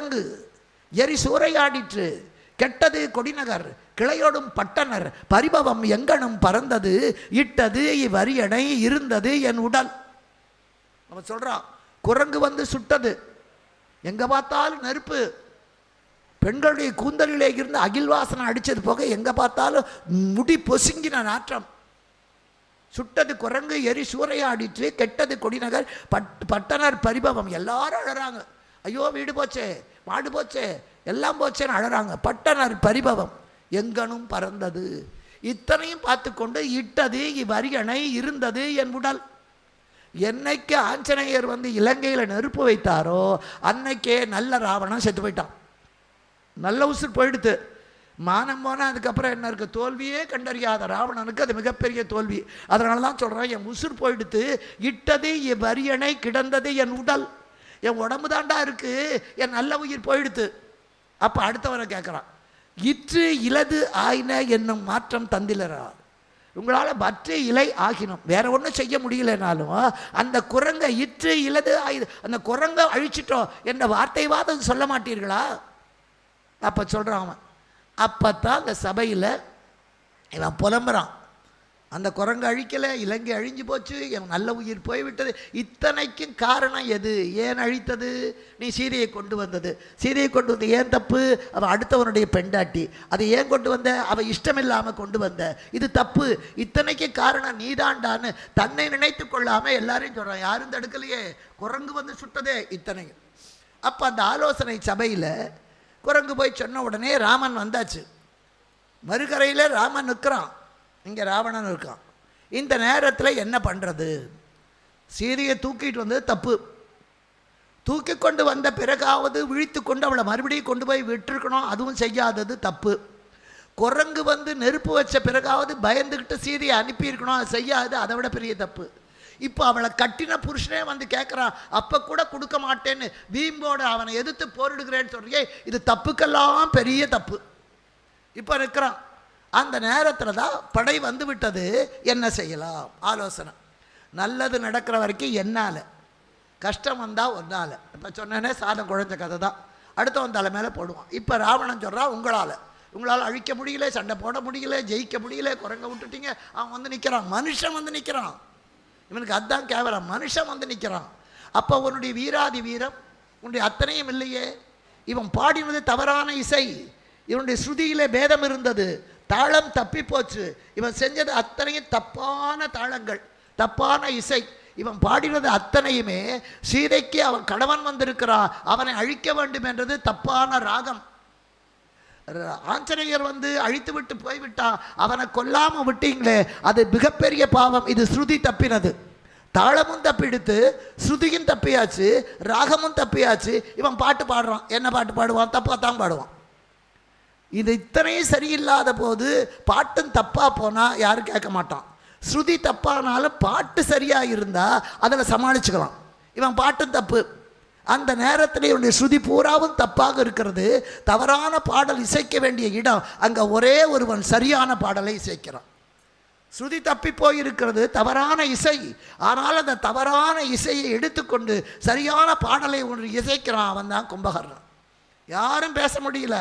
குரங்கு எரி சூறையாடிற்று, கெட்டது கொடிநகர் கிளையோடும் பட்டனர், பரிபவம் எங்கனும் பறந்தது, இட்டது இவ்வரியணை இருந்தது என் உடல். நம்ம சொல்றோம் குரங்கு வந்து சுட்டது, எங்க பார்த்தாலும் நெருப்பு, பெண்களுடைய கூந்தலிலே இருந்து அகில் வாசனை அடித்தது போக எங்கே பார்த்தாலும் முடி பொசுங்கின நாற்றம். சுட்டது குரங்கு எரி சூறையாடிற்று, கெட்டது கொடிநகர் பட்டனர் பரிபவம். எல்லாரும் அழறாங்க, ஐயோ வீடு போச்சே மாடு போச்சே எல்லாம் போச்சேன்னு அழறாங்க. பட்டனர் பரிபவம் எங்கனும் பறந்தது. இத்தனையும் பார்த்து கொண்டு இட்டது இவ்வரியணை இருந்தது என் உடல். என்னைக்கு ஆஞ்சநேயர் வந்து இலங்கையில் நெருப்பு வைத்தாரோ அன்னைக்கே நல்ல ராவணன் செத்து போயிட்டான். நல்ல உசுர் போயிடுத்து. மானம் போனால் அதுக்கப்புறம் என்ன இருக்குது? தோல்வியே கண்டறியாத ராவணனுக்கு அது மிகப்பெரிய தோல்வி. அதனால தான் சொல்கிறேன், என் உசுர் போயிடுத்து, இட்டது இவ்வரியணை கிடந்தது என் உடல். என் உடம்பு தாண்டா இருக்குது, என் நல்ல உயிர் போயிடுத்து. அப்போ அடுத்தவரை கேட்குறான், இற்று இலது ஆயின என்னும் மாற்றம் தந்திலரா. உங்களால் பற்று இலை ஆகினோம், வேற ஒன்றும் செய்ய முடியலனாலும் அந்த குரங்கை இற்று இலது ஆயுது, அந்த குரங்கை அழிச்சிட்டோம் என்ற வார்த்தைவாத சொல்ல மாட்டீர்களா? அப்போ சொல்கிறான் அவன். அப்போ தான் அந்த சபையில் இவன் புலம்புறான், அந்த குரங்கு அழிக்கலை, இலங்கை அழிஞ்சு போச்சு, என் நல்ல உயிர் போய்விட்டது. இத்தனைக்கும் காரணம் எது? ஏன் அழித்தது? நீ சீதையை கொண்டு வந்தது. சீதையை கொண்டு வந்து ஏன் தப்பு? அவன் அடுத்தவனுடைய பெண்டாட்டி. அதை ஏன் கொண்டு வந்த? அவன் இஷ்டமில்லாமல் கொண்டு வந்த, இது தப்பு. இத்தனைக்கும் காரணம் நீதாண்டான்னு தன்னை நினைத்து கொள்ளாமல் எல்லாரையும் சொல்கிறான். யாரும் தடுக்கலையே, குரங்கு வந்து சுட்டதே இத்தனையும். அப்போ அந்த ஆலோசனை சபையில் குரங்கு போய் சொன்ன உடனே ராமன் வந்தாச்சு. மறுகரையில் ராமன் நிற்கிறான், இங்கே ராவணன் இருக்கான். இந்த நேரத்தில் என்ன பண்ணுறது? சீதையை தூக்கிட்டு வந்தது தப்பு. தூக்கி கொண்டு வந்த பிறகாவது விழித்து கொண்டு அவளை மறுபடியும் கொண்டு போய் விட்டுருக்கணும், அதுவும் செய்யாதது தப்பு. குரங்கு வந்து நெருப்பு வச்ச பிறகாவது பயந்துக்கிட்டு சீதையை அனுப்பியிருக்கணும், அது செய்யாது, அதை விட பெரிய தப்பு. இப்போ அவளை கட்டின புருஷனே வந்து கேட்குறான், அப்போ கூட கொடுக்க மாட்டேன்னு வீம்போட அவனை எதிர்த்து போரிடுகிறேன்னு சொல்றியே, இது தப்புக்கெல்லாம் பெரிய தப்பு. இப்போ இருக்கிறான். அந்த நேரத்தில் தான் படை வந்து விட்டது. என்ன செய்யலாம்? ஆலோசனை. நல்லது நடக்கிற வரைக்கும் என்னால், கஷ்டம் வந்தால் ஒன்றால். இப்போ சொன்னேனே சாதம் குழஞ்ச கதை தான், அடுத்தவன் தலை மேலே போடுவான். இப்போ ராவணன் சொல்கிறான், உங்களால் அழிக்க முடியல, சண்டை போட முடியல, ஜெயிக்க முடியல, குரங்க விட்டுட்டீங்க. அவன் வந்து நிற்கிறான், மனுஷன் வந்து நிற்கிறான். இவனுக்கு அதுதான் கேவலம், மனுஷன் வந்து நிற்கிறான். அப்போ உன்னுடைய வீராதி வீரம் உன்னுடைய அத்தனையும் இல்லையே. இவன் பாடினது தவறான இசை, இவனுடைய ஸ்ருதியிலே பேதம் இருந்தது, தாளம் தப்பி போச்சு. இவன் செஞ்சது அத்தனையும் தப்பான தாளங்கள், தப்பான இசை. இவன் பாடினது அத்தனையுமே சீதைக்கு அவன் கணவன் வந்திருக்கிறான், அவனை அழிக்க வேண்டும் என்றது தப்பான ராகம். ஆஞ்சநேயர் வந்து அழித்து விட்டு போய்விட்டான், அவனை கொல்லாமல் விட்டீங்களே, அது மிகப்பெரிய பாவம். இது ஸ்ருதி தப்பினது, தாளமும் தப்பிடுத்து, ஸ்ருதியும் தப்பியாச்சு, ராகமும் தப்பியாச்சு. இவன் பாட்டு பாடுறான், என்ன பாட்டு பாடுவான்? தப்பாத்தான் பாடுவான். இது இத்தனையும் சரியில்லாத போது பாட்டும் தப்பாக போனால் யாரும் கேட்க மாட்டான். ஸ்ருதி தப்பானாலும் பாட்டு சரியாக இருந்தால் அதில் சமாளிச்சுக்கலாம். இவன் பாட்டும் தப்பு. அந்த நேரத்தில் இவனுடைய ஸ்ருதி பூராவும் தப்பாக இருக்கிறது. தவறான பாடல் இசைக்க வேண்டிய இடம், அங்கே ஒரே ஒருவன் சரியான பாடலை இசைக்கிறான். ஸ்ருதி தப்பி போயிருக்கிறது, தவறான இசை. ஆனால் அந்த தவறான இசையை எடுத்துக்கொண்டு சரியான பாடலை ஒன்று இசைக்கிறான், அவன் தான் கும்பகர்ணன். யாரும் பேச முடியல.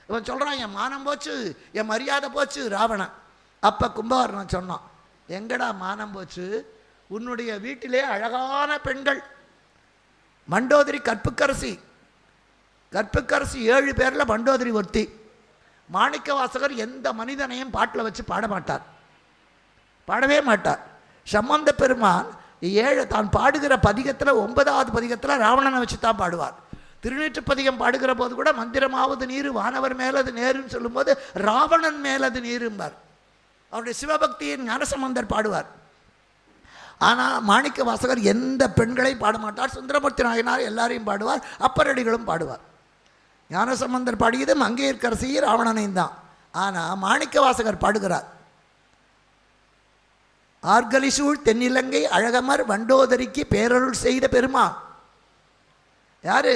இவன் சொல்கிறான், என் மானம் போச்சு, என் மரியாதை போச்சு ராவணன். அப்போ கும்பகர்ணன் சொன்னான், எங்கடா மானம் போச்சு? உன்னுடைய வீட்டிலே அழகான பெண்கள், மண்டோதரி கற்புக்கரசி 7 பேரில் மண்டோதரி ஒருத்தி. மாணிக்க வாசகர் எந்த மனிதனையும் பாட்டில் வச்சு பாடவே மாட்டார். சம்பந்த பெருமான் தான் பாடுகிற பதிகத்தில் 9வது பதிகத்தில் ராவணனை வச்சு தான் பாடுவார். திருநீற்று பதிகம் பாடுகிற போது கூட மந்திரமாவது நீர் வானவர் மேலது நேருன்னு சொல்லும்போது ராவணன் மேலது நீரும்பார். அவருடைய சிவபக்தியின் ஞானசம்பந்தர் பாடுவார். ஆனால் மாணிக்க வாசகர் எந்த பெண்களையும் பாட மாட்டார். சுந்தரமூர்த்தி நாயனார் எல்லாரையும் பாடுவார், அப்பரடிகளும் பாடுவார். ஞானசம்பந்தர் பாடியது மங்கையர்க்கரசி ராவணனையும் தான். ஆனால் மாணிக்க வாசகர் பாடுகிறார், ஆர்கலிசூழ் தென்னிலங்கை அழகமர் மண்டோதரிக்கு பேரருள் செய்த பெருமான். யாரு?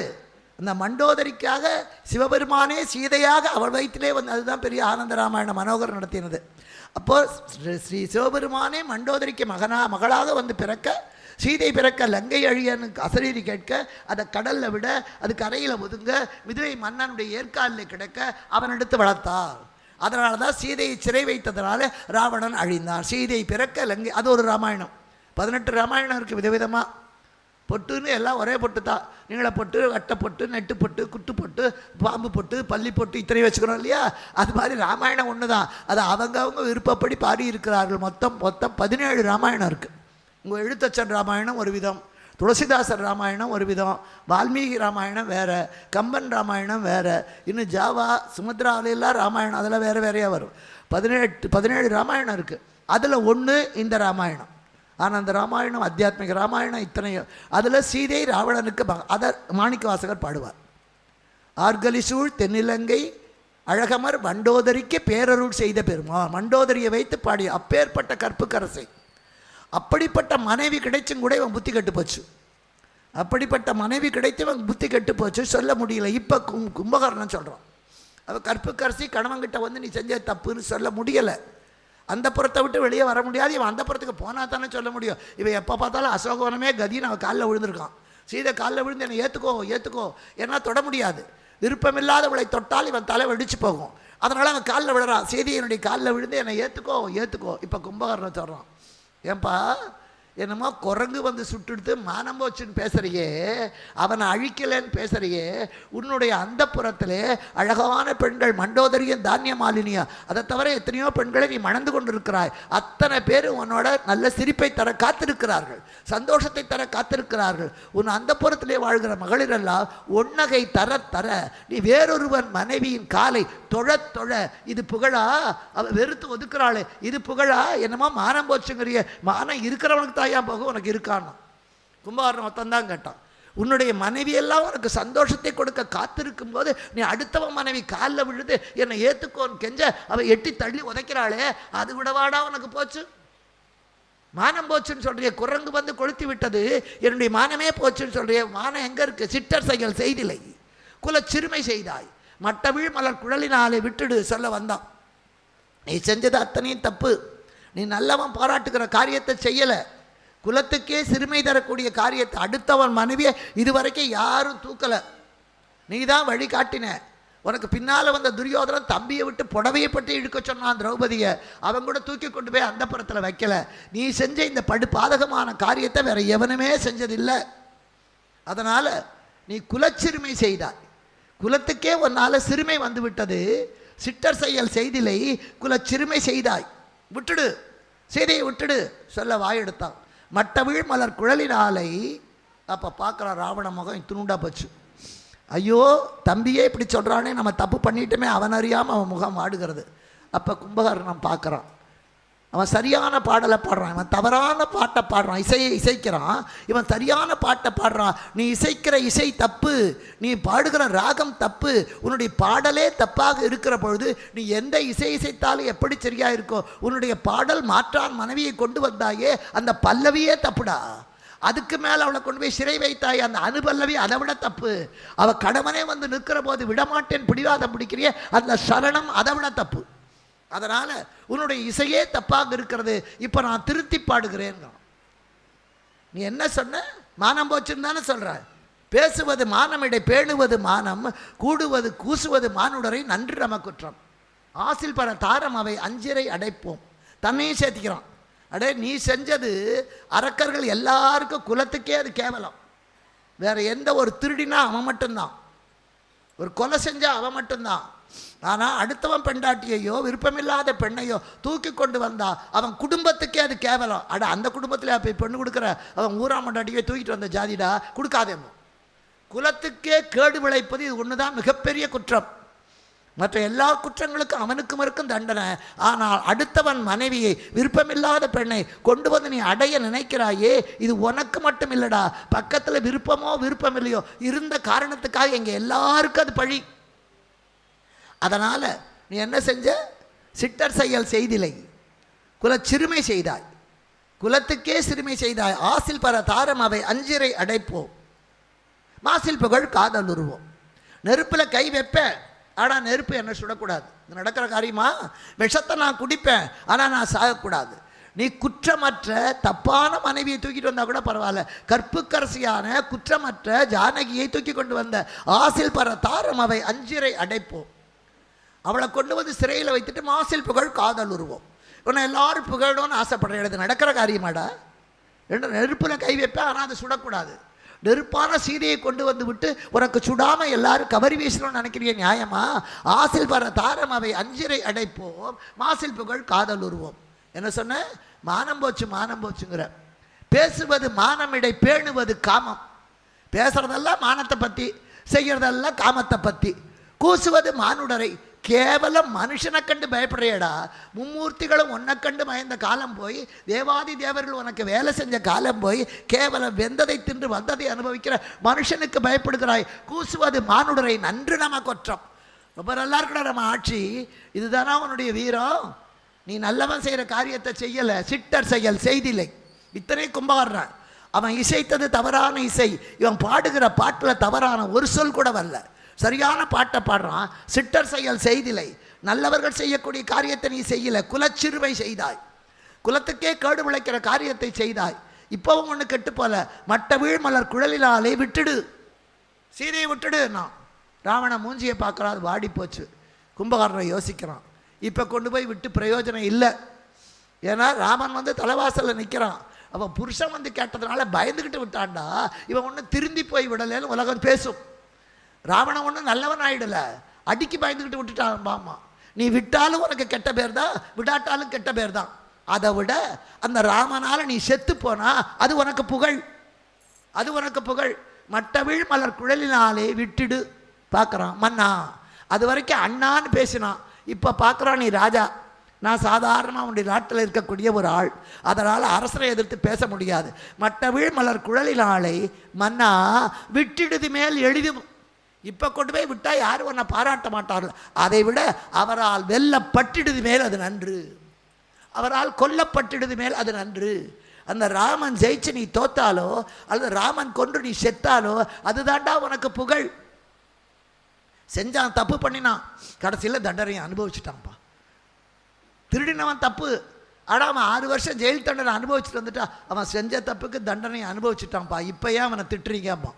அந்த மண்டோதரிக்காக சிவபெருமானே சீதையாக அவள் வயிற்றிலே வந்து, அதுதான் பெரிய ஆனந்த ராமாயண மனோகர் நடத்தினது. அப்போ ஸ்ரீ சிவபெருமானே மண்டோதரிக்கு மகளாக வந்து பிறக்க, சீதை பிறக்க, லங்கை அழியனுக்கு அசரீரி கேட்க, அதை கடலில் விட, அது கரையில் ஒதுங்க, விதுவை மன்னனுடைய ஏற்காலில் கிடக்க அவனெடுத்து வளர்த்தார். அதனால தான் சீதையை சிறை வைத்ததுனால ராவணன் அழிந்தான். சீதை பிறக்க லங்கை, அது ஒரு ராமாயணம். 18 ராமாயணம் இருக்குது விதவிதமாக. பொட்டுன்னு எல்லாம் ஒரே பொட்டு தான். நீங்கள பொட்டு, வட்டை பொட்டு, நெட்டு பொட்டு, குட்டு பொட்டு, பாம்பு பொட்டு, பள்ளி பொட்டு, இத்தனை வச்சுக்கிறோம் இல்லையா? அது மாதிரி ராமாயணம் ஒன்று தான். அது அவங்க விருப்பப்படி பாடி இருக்கிறார்கள். மொத்தம் 17 ராமாயணம் இருக்குது. உங்கள் எழுத்தச்சன் ராமாயணம் ஒரு விதம், துளசிதாசர் ராமாயணம் ஒரு விதம், வால்மீகி ராமாயணம் வேறு, கம்பன் ராமாயணம் வேறு, இன்னும் ஜாவா சுமத்ராவிலாம் ராமாயணம் அதெல்லாம் வேறு வேறையாக வரும். 17 ராமாயணம் இருக்குது. அதில் ஒன்று இந்த ராமாயணம். ஆனால் அந்த ராமாயணம் அத்தியாத்மிக ராமாயணம். இத்தனையும் அதில் சீதை ராவணனுக்கு அதை மாணிக்க வாசகர் பாடுவார். ஆர்கலிசூழ் தென்னிலங்கை அழகமர் மண்டோதரிக்கு பேரருள் செய்த பெருமா, மண்டோதரியை வைத்து பாடி அப்பேற்பட்ட கற்புக்கரசை. அப்படிப்பட்ட மனைவி கிடைச்சும் கூட இவன் புத்தி கெட்டு போச்சு. அப்படிப்பட்ட மனைவி கிடைத்து இவன் புத்தி கெட்டு போச்சு, சொல்ல முடியல. இப்போ கும்பகர்ணன் சொல்கிறான், அவள் கற்புக்கரசி கணவன்கிட்ட வந்து நீ செஞ்ச தப்புன்னு சொல்ல முடியலை. அந்த புறத்தை விட்டு வெளியே வர முடியாது. இவன் அந்த புறத்துக்கு போனால் தானே சொல்ல முடியும். இவன் எப்போ பார்த்தாலும் அசோகவனமே கதின்னு அவன் காலில் விழுந்திருக்கான். சீதை காலில் விழுந்து என்னை ஏற்றுக்கோ ஏன்னா தொட முடியாது. விருப்பமில்லாதவளை தொட்டால் இவன் தலை வெடிச்சு போகும். அதனால் அவன் காலில் விழுறான். சீதை என்னுடைய காலில் விழுந்து என்னை ஏற்றுக்கோ. இப்போ கும்பகர்ணன் சொல்கிறான், ஏன்பா என்னமோ குரங்கு வந்து சுட்டுடுத்து மானம் போச்சுன்னு பேசுறியே, அவனை அழிக்கலைன்னு பேசுறியே, உன்னுடைய அந்த புறத்திலே அழகான பெண்கள் மண்டோதரியும் தானிய மாலினியா, அதை தவிர எத்தனையோ பெண்களை நீ மணந்து கொண்டிருக்கிறாய். அத்தனை பேர் உன்னோட நல்ல சிரிப்பை தர காத்திருக்கிறார்கள், சந்தோஷத்தை தர காத்திருக்கிறார்கள். உன் அந்த புறத்திலே வாழ்கிற மகளிரெல்லாம் ஒன்னகை தர நீ வேறொருவன் மனைவியின் காலை தொழ இது புகழா? அவ வெறுத்து ஒதுக்குறாளே, இது புகழா? என்னமோ மானம் போச்சுங்கிறிய, மானம் இருக்கிறவனுக்கு தாயா போக உனக்கு இருக்கான்னு கும்பகர்ணன் மொத்தம்தான் கேட்டான். உன்னுடைய மனைவியெல்லாம் உனக்கு சந்தோஷத்தை கொடுக்க காத்திருக்கும் போது நீ அடுத்தவன் மனைவி காலில் விழுது என்னை ஏற்றுக்கோன்னு கெஞ்ச அவள் எட்டி தள்ளி உதைக்கிறாளே, அது விடவாடா உனக்கு போச்சு? மானம் போச்சுன்னு சொல்றிய, குரங்கு வந்து கொளுத்தி விட்டது, என்னுடைய மானமே போச்சுன்னு சொல்றிய. மானம் எங்கே இருக்கு? சிட்டர் செயல் செய்திலை, குல சிறுமை செய்தாய், மட்டவிழ் மலர் குழலினாலே விட்டுடு சொல்ல வந்தான். நீ செஞ்சது அத்தனையும் தப்பு. நீ நல்லவன் பாராட்டுகிற காரியத்தை செய்யலை. குலத்துக்கே சிறுமை தரக்கூடிய காரியத்தை அடுத்தவன் மனைவியை இதுவரைக்கும் யாரும் தூக்கலை. நீ தான் வழி காட்டின. உனக்கு பின்னால் வந்த துரியோதனன் தம்பியை விட்டு புடவையை பற்றி இழுக்க சொன்னான் திரௌபதியை, அவன் கூட தூக்கி கொண்டு போய் அந்த புறத்தில் வைக்கலை. நீ செஞ்ச இந்த பாதகமான காரியத்தை வேற எவனுமே செஞ்சதில்லை. அதனால் நீ குலச்சிறுமை செய்தாய். குலத்துக்கே உன்னால் சிறுமை வந்து விட்டது. சிட்டர் செயல் செய்திலை, குலச்சிறுமை செய்தாய். விட்டுடு, சீதையை விட்டுடு சொல்ல வாயெடுத்தான். மட்டவிழ் மலர் குழலினாலை. அப்போ பார்க்குறான் ராவண முகம் இத்தினுண்டா போச்சு. ஐயோ தம்பியே இப்படி சொல்கிறானே, நம்ம தப்பு பண்ணிட்டோமே, அவன் அறியாமல் அவன் முகம் ஆடுகிறது. அப்போ கும்பகர்ணன் பார்க்குறான், அவன் சரியான பாடலை பாடுறான், இவன் தவறான பாட்டை பாடுறான், இசையை இசைக்கிறான், இவன் சரியான பாட்டை பாடுறான். நீ இசைக்கிற இசை தப்பு, நீ பாடுகிற ராகம் தப்பு, உன்னுடைய பாடலே தப்பாக இருக்கிற பொழுது நீ எந்த இசை இசைத்தாலும் எப்படி சரியா இருக்கோ, உன்னுடைய பாடல் மாற்றான் மனைவியை கொண்டு வந்தாயே, அந்த பல்லவியே தப்புடா. அதுக்கு மேலே அவளை கொண்டு போய் சிறை வைத்தாய், அந்த அனுபல்லவி அதை விட தப்பு. அவள் கடமனே வந்து நிற்கிற போது விடமாட்டேன் பிடிவாதம் பிடிக்கிறிய, அந்த சரணம் அதை விட தப்பு. அதனால் உன்னுடைய இசையே தப்பாக இருக்கிறது, இப்போ நான் திருத்தி பாடுகிறேன். நீ என்ன சொன்ன? மானம் போச்சுன்னு தானே சொல்கிற. பேசுவது மானமிடை பேணுவது மானம், கூடுவது கூசுவது மானுடரை நன்று நம குற்றம். ஆசில் பர தாரம் அவை அஞ்சிரை அடைப்போம். தன்னையும் சேர்த்திக்கிறான். அடே நீ செஞ்சது அரக்கர்கள் எல்லாருக்கும் குலத்துக்கே அது கேவலம். வேற எந்த ஒரு திருடினா அவன் மட்டும்தான், ஒரு கொலை செஞ்சா அவன் மட்டும்தான். ஆனால் அடுத்தவன் பெண்டாட்டியையோ விருப்பமில்லாத பெண்ணையோ தூக்கி கொண்டு வந்தா அவன் குடும்பத்துக்கே அது கேவலம். அட அந்த குடும்பத்தில் போய் பெண்ணு கொடுக்குற அவன் ஊராமண்டாட்டியே தூக்கிட்டு வந்த ஜாதிடா, கொடுக்காதேமோ. குலத்துக்கே கேடு விளைப்பது இது ஒன்று தான் மிகப்பெரிய குற்றம். மற்ற எல்லா குற்றங்களுக்கும் அவனுக்கும் இருக்கும் தண்டனை. ஆனால் அடுத்தவன் மனைவியை விருப்பமில்லாத பெண்ணை கொண்டு வந்து நீ அடைய நினைக்கிறாயே, இது உனக்கு மட்டும் இல்லைடா, பக்கத்தில் விருப்பமோ விருப்பம் இல்லையோ இருந்த காரணத்துக்காக எங்கள் எல்லாருக்கும் அது பழி. அதனால் நீ என்ன செஞ்ச? சிட்டர் செயல் செய்திலை, குல சிறுமை செய்தாய், குலத்துக்கே சிறுமை செய்தாய். ஆசில் பர தாரம் அவை அஞ்சிரை அடைப்போம், மாசில் புகழ் காதல் உருவோம். நெருப்பில் கை வைப்ப, ஆனால் நெருப்பு என்னை சுடக்கூடாது. இது நடக்கிற காரியமா? விஷத்தை நான் குடிப்பேன், ஆனால் நான் சாகக்கூடாது. நீ குற்றமற்ற தப்பான மனைவியை தூக்கிட்டு வந்தால் கூட பரவாயில்ல, கற்புக்கரசியான குற்றமற்ற ஜானகியை தூக்கி கொண்டு வந்த ஆசில் பர தாரம் அவை அஞ்சிரை அடைப்போம். அவளை கொண்டு வந்து சிறையில் வைத்துட்டு மாசில் புகழ் காதல் உருவோம். உன்னை எல்லாரும் புகழணும்னு ஆசைப்படுற இடத்து நடக்கிற காரியமாடா? ரெண்டு நெருப்பில் கை வைப்பேன், ஆனால் அது சுடக்கூடாது. நெருப்பான சீதையை கொண்டு வந்து விட்டு உனக்கு சுடாமல் எல்லாரும் கவரி வீசணும்னு நினைக்கிறிய நியாயமா? ஆசில் பர தாரம் அவை அஞ்சிரை அடைப்போம், மாசில் புகழ் காதல் உருவோம். என்ன சொன்ன? மானம் போச்சு மானம் போச்சுங்கிற. பேசுவது மானமிடை, பேணுவது காமம். பேசுறதெல்லாம் மானத்தை பற்றி, செய்கிறதெல்லாம் காமத்தை பற்றி. கூசுவது மானுடரை, கேவலம் மனுஷனை கண்டு பயப்படுறியடா. மும்மூர்த்திகளும் உன்னை கண்டு பயந்த காலம் போய், தேவாதி தேவர்கள் உனக்கு வேலை செஞ்ச காலம் போய், கேவலம் வெந்ததை தின்று வந்ததை அனுபவிக்கிற மனுஷனுக்கு பயப்படுகிறாய். கூசுவது மானுடரை, நன்று நம்ம குற்றம். ரொம்ப நல்லா இருக்கடா நம்ம ஆட்சி. இதுதானா உன்னுடைய வீரம்? நீ நல்லவன் செய்கிற காரியத்தை செய்யலை, சிட்டர் செயல் செய்தில்லை. இத்தனை கும்பகாரன். அவன் இசைத்தது தவறான இசை, இவன் பாடுகிற பாட்டில் தவறான ஒரு சொல் கூட வரல. சரியான பாட்டை பாடுறான். சிட்டர் செயல் செய்தில்லை. நல்லவர்கள் செய்யக்கூடிய காரியத்தை நீ செய்யலை, குலச்சிறுவை செய்தாய். குலத்துக்கே கேடு விளைக்கிற காரியத்தை செய்தாய். இப்போவும் ஒன்று கெட்டு போல. மட்ட வீழ் மலர் குழலினாலே விட்டுடு, சீதையை விட்டுடு. நான் ராவண மூஞ்சியை பார்க்குறான், வாடி போச்சு. கும்பகாரனை யோசிக்கிறான், இப்போ கொண்டு போய் விட்டு பிரயோஜனம் இல்லை. ஏன்னா ராமன் வந்து தலைவாசலில் நிற்கிறான். அவன் புருஷன் வந்து கேட்டதுனால பயந்துக்கிட்டு விட்டான்டா. இவன் ஒன்று திருந்தி போய் விடலைன்னு உலகம் பேசும். ராவணன் ஒன்று நல்லவன் ஆயிடலை, அடிக்கி பயந்துக்கிட்டு விட்டுட்டான். பாமா, நீ விட்டாலும் உனக்கு கெட்ட பேர் தான், விடாட்டாலும் கெட்ட பேர் தான். அதை விட அந்த ராமனால் நீ செத்து போனா அது உனக்கு புகழ், அது உனக்கு புகழ். மட்டவிழ் மலர் குழலினாலே விட்டுடு. பார்க்குறான் மன்னா. அது வரைக்கும் அண்ணான்னு பேசினான். இப்போ பார்க்குறான் நீ ராஜா, நான் சாதாரணமாக உன்னுடைய நாட்டில் இருக்கக்கூடிய ஒரு ஆள், அதனால் அரசரை எதிர்த்து பேச முடியாது. மட்டவிழ் மலர் குழலினாலே மன்னா விட்டிடுது மேல் எளிதும். இப்போ கொண்டு போய் விட்டால் யாரும் உன்னை பாராட்ட மாட்டார்கள். அதை விட அவரால் வெல்லப்பட்டிடுது மேல் அது நன்று, அவரால் கொல்லப்பட்டிடுது மேல் அது நன்று. அந்த ராமன் ஜெயிச்சு நீ தோத்தாலோ அல்லது ராமன் கொன்று நீ செத்தாலோ அதுதாண்டா உனக்கு புகழ். செஞ்சான், தப்பு பண்ணினான், கடைசியில் தண்டனையை அனுபவிச்சுட்டான்ப்பா. திருடினவன் தப்பு, ஆனால் அவன் 6 வருஷம் ஜெயில் தண்டனை அனுபவிச்சுட்டு வந்துட்டா. அவன் செஞ்ச தப்புக்கு தண்டனையை அனுபவிச்சுட்டான்ப்பா. இப்போ ஏன் அவனை திட்டுறீங்கப்பா?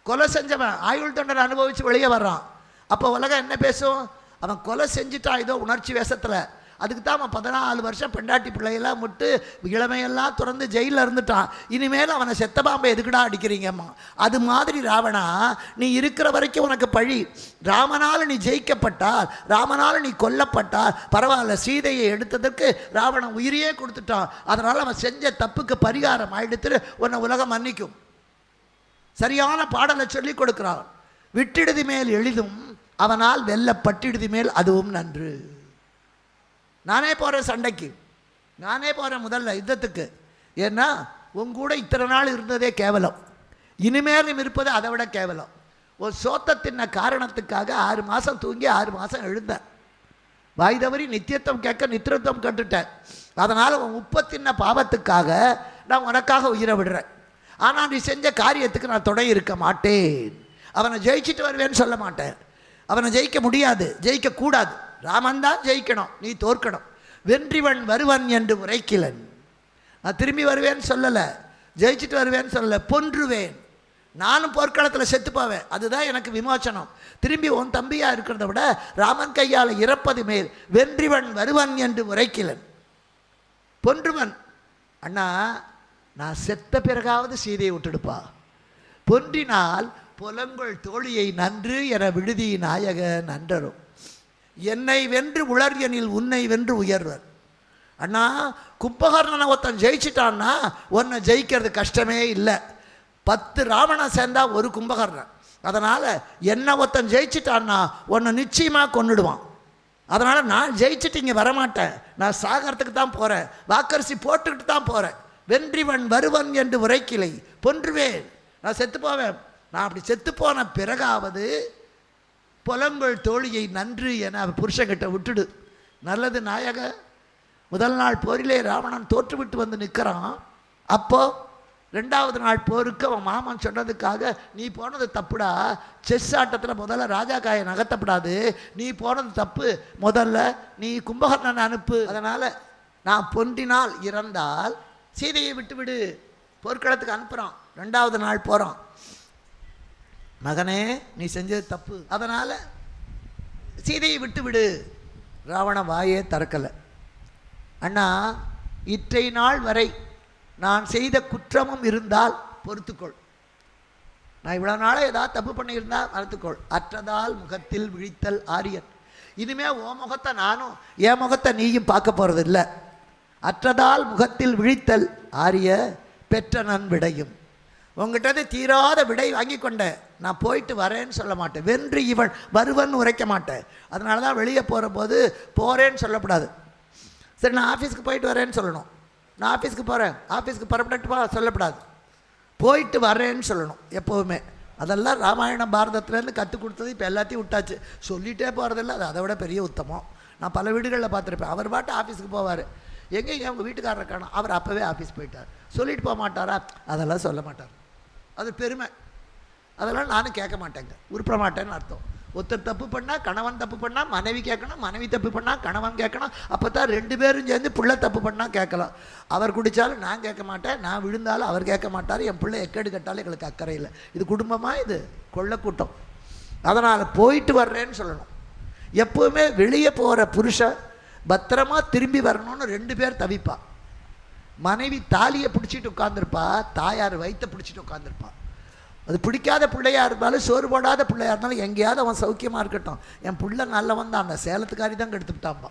கொலை செஞ்சவன் ஆயுள் தண்டனை அனுபவித்து வெளியே வர்றான். அப்போ உலகம் என்ன பேசும்? அவன் கொலை செஞ்சுட்டான் ஏதோ உணர்ச்சி வேஷத்தில். அதுக்கு தான் அவன் 14 வருஷம் பெண்டாட்டி பிள்ளையெல்லாம் விட்டு இளமையெல்லாம் திறந்து ஜெயிலில் இருந்துட்டான். இனிமேல் அவனை செத்த பாம்பை எதுக்குடா அடிக்கிறீங்கம்மா? அது மாதிரி ராவணா, நீ இருக்கிற வரைக்கும் உனக்கு பழி. ராமனால் நீ ஜெயிக்கப்பட்டால், ராமனால் நீ கொல்லப்பட்டால் பரவாயில்ல. சீதையை எடுத்ததற்கு ராவணன் உயிரையே கொடுத்துட்டான். அதனால் அவன் செஞ்ச தப்புக்கு பரிகாரம் ஆயிடுத்து உன்னை உலகம் மன்னிக்கும். சரியான பாடலை சொல்லி கொடுக்கிறான். விட்டிடுதி மேல் எளிதும் அவனால் வெல்லப்பட்டிடுதி மேல் அதுவும் நன்று. நானே போகிறேன் சண்டைக்கு, நானே போகிறேன் முதல்ல யுத்தத்துக்கு. ஏன்னா உங்கூட இத்தனை நாள் இருந்ததே கேவலம், இனிமேலும் இருப்பது அதை விட கேவலம். ஒரு சோத்தை தின்ன காரணத்துக்காக 6 மாதம் தூங்கி 6 மாதம் எழுந்தேன். வாய் தவறி நித்தியத்துவம் கேட்க நித்திரத்துவம் கட்டுட்டேன். அதனால் உன் உப்பை தின்ன பாவத்துக்காக நான் உனக்காக உயிரை விடுறேன். ஆனால் நீ செஞ்ச காரியத்துக்கு நான் துணை இருக்க மாட்டேன். அவனை ஜெயிச்சுட்டு வருவேன்னு சொல்ல மாட்டேன். அவனை ஜெயிக்க முடியாது, ஜெயிக்கக்கூடாது. ராமன் தான் ஜெயிக்கணும், நீ தோற்கணும். வென்றிவன் வருவன் என்று உரைக்கிலன். நான் திரும்பி வருவேன்னு சொல்லலை, ஜெயிச்சுட்டு வருவேன்னு சொல்லலை, பொன்றுவேன். நானும் போர்க்களத்தில் செத்து போவேன், அதுதான் எனக்கு விமோச்சனம். திரும்பி உன் தம்பியாக இருக்கிறத விட ராமன் கையால் இறப்பது மேல். வென்றிவன் வருவன் என்று உரைக்கிலன். பொன்றுவன் அண்ணா, நான் செத்த பிறகாவது சீதையை விட்டுடுப்பா. பொன்றினால் புலங்கொள் தோழியை நன்று என விடுதி நாயக நன்றரும். என்னை வென்று உளர்யனில் உன்னை வென்று உயர்வர். அண்ணா, கும்பகர்ணனை ஒருத்தன் ஜெயிச்சிட்டான்னா உன்னை ஜெயிக்கிறது கஷ்டமே இல்லை. 10 ராவணன் சேர்ந்தா ஒரு கும்பகர்ணன். அதனால் என்னை ஒருத்தன் ஜெயிச்சிட்டான்னா உன்னை நிச்சயமாக கொன்னுடுவான். அதனால் நான் ஜெயிச்சுட்டு இங்கே வரமாட்டேன், நான் சாகரத்துக்கு தான் போகிறேன், வாக்கரிசி போட்டுக்கிட்டு தான் போகிறேன். வென்றிவன் வருவன் என்று உரைக்கிலை, பொன்றுவேன். நான் செத்து போவேன். நான் அப்படி செத்து போன பிறகாவது புலங்கொள் தோழியை நன்று என புருஷங்கிட்ட விட்டுடு. நல்லது நாயக. முதல் நாள் போரிலே ராவணன் தோற்றுவிட்டு வந்து நிற்கிறான். அப்போ 2வது நாள் போருக்கு அவன் மாமன் சொன்னதுக்காக, நீ போனது தப்புடா, செஸ் ஆட்டத்தில் முதல்ல ராஜா காயை நகர்த்தப்படாது, நீ போனது தப்பு, முதல்ல நீ கும்பகர்ணனை அனுப்பு, அதனால் நான் பொன்றினால் இறந்தால் சீதையை விட்டுவிடு, போர்க்களத்துக்கு அனுப்புகிறான். 2வது நாள் போகிறான், மகனே நீ செஞ்சது தப்பு, அதனால் சீதையை விட்டு விடு. ராவண வாயே திறக்கலை. அண்ணா, இற்றை நாள் வரை நான் செய்த குற்றமும் இருந்தால் பொறுத்துக்கொள், நான் இவ்வளோ நாளாக ஏதாவது தப்பு பண்ணியிருந்தால் மறுத்துக்கொள். அற்றதால் முகத்தில் விழித்தல் ஆரியன், இனிமேல் ஓ முகத்தை நானும் என் முகத்தை நீயும் பார்க்க போகிறது இல்லை. அற்றதால் முகத்தில் விழித்தல் ஆரிய பெற்ற நன் விடையும், உங்ககிட்ட தீராத விடை வாங்கி கொண்டேன், நான் போயிட்டு வரேன்னு சொல்ல மாட்டேன், வென்று இவன் வருவன் உரைக்க மாட்டேன். அதனால தான் வெளியே போகிற போது போகிறேன்னு சொல்லக்கூடாது. சரி, நான் ஆஃபீஸ்க்கு போயிட்டு வரேன்னு சொல்லணும். நான் ஆஃபீஸ்க்கு போகிறேன், ஆஃபீஸ்க்கு பரப்பட்டுப்பா சொல்லக்கூடாது, போயிட்டு வரேன்னு சொல்லணும் எப்போவுமே. அதெல்லாம் ராமாயணம் பாரதத்துலேருந்து கற்றுக் கொடுத்தது. இப்போ எல்லாத்தையும் விட்டாச்சு, சொல்லிகிட்டே போகிறதில்ல, அது அதை விட பெரிய உத்தமம். நான் பல வீடுகளில் பார்த்துருப்பேன், அவர் பாட்டு ஆஃபீஸுக்கு போவார், எங்கேயும் அவங்க வீட்டுக்காரரை காணும், அவர் அப்போவே ஆஃபீஸ் போயிட்டார், சொல்லிட்டு போக மாட்டாரா? அதெல்லாம் சொல்ல மாட்டார், அது பெருமை. அதெல்லாம் நானும் கேட்க மாட்டேங்க, உருப்பட மாட்டேன்னு அர்த்தம். ஒருத்தர் தப்பு பண்ணால் கணவன் தப்பு பண்ணால் மனைவி கேட்கணும், மனைவி தப்பு பண்ணால் கணவன் கேட்கணும், அப்போ தான் 2 பேரும் சேர்ந்து பிள்ளை தப்பு பண்ணால் கேட்கலாம். அவர் குடித்தாலும் நான் கேட்க மாட்டேன், நான் விழுந்தாலும் அவர் கேட்க மாட்டார், என் பிள்ளை எக்கேடு கட்டாலும் எங்களுக்கு அக்கறை இல்லை. இது குடும்பமாக, இது கொள்ளை கூட்டம். அதனால் போயிட்டு வர்றேன்னு சொல்லணும். எப்போவுமே வெளியே போகிற புருஷன் பத்திரமா திரும்பி வரணும்னு 2 பேர் தவிப்பா. மனைவி தாலியை பிடிச்சிட்டு உட்காந்துருப்பா, தாயார் வயிற்றை பிடிச்சிட்டு உட்காந்துருப்பா. அது பிடிக்காத பிள்ளையாக இருந்தாலும், சோறு போடாத பிள்ளையாக இருந்தாலும், எங்கேயாவது அவன் சௌக்கியமாக இருக்கட்டும், என் பிள்ளை நல்லவன் தான், அந்த சேலத்துக்காரி தான் கெடுத்துட்டான்பா.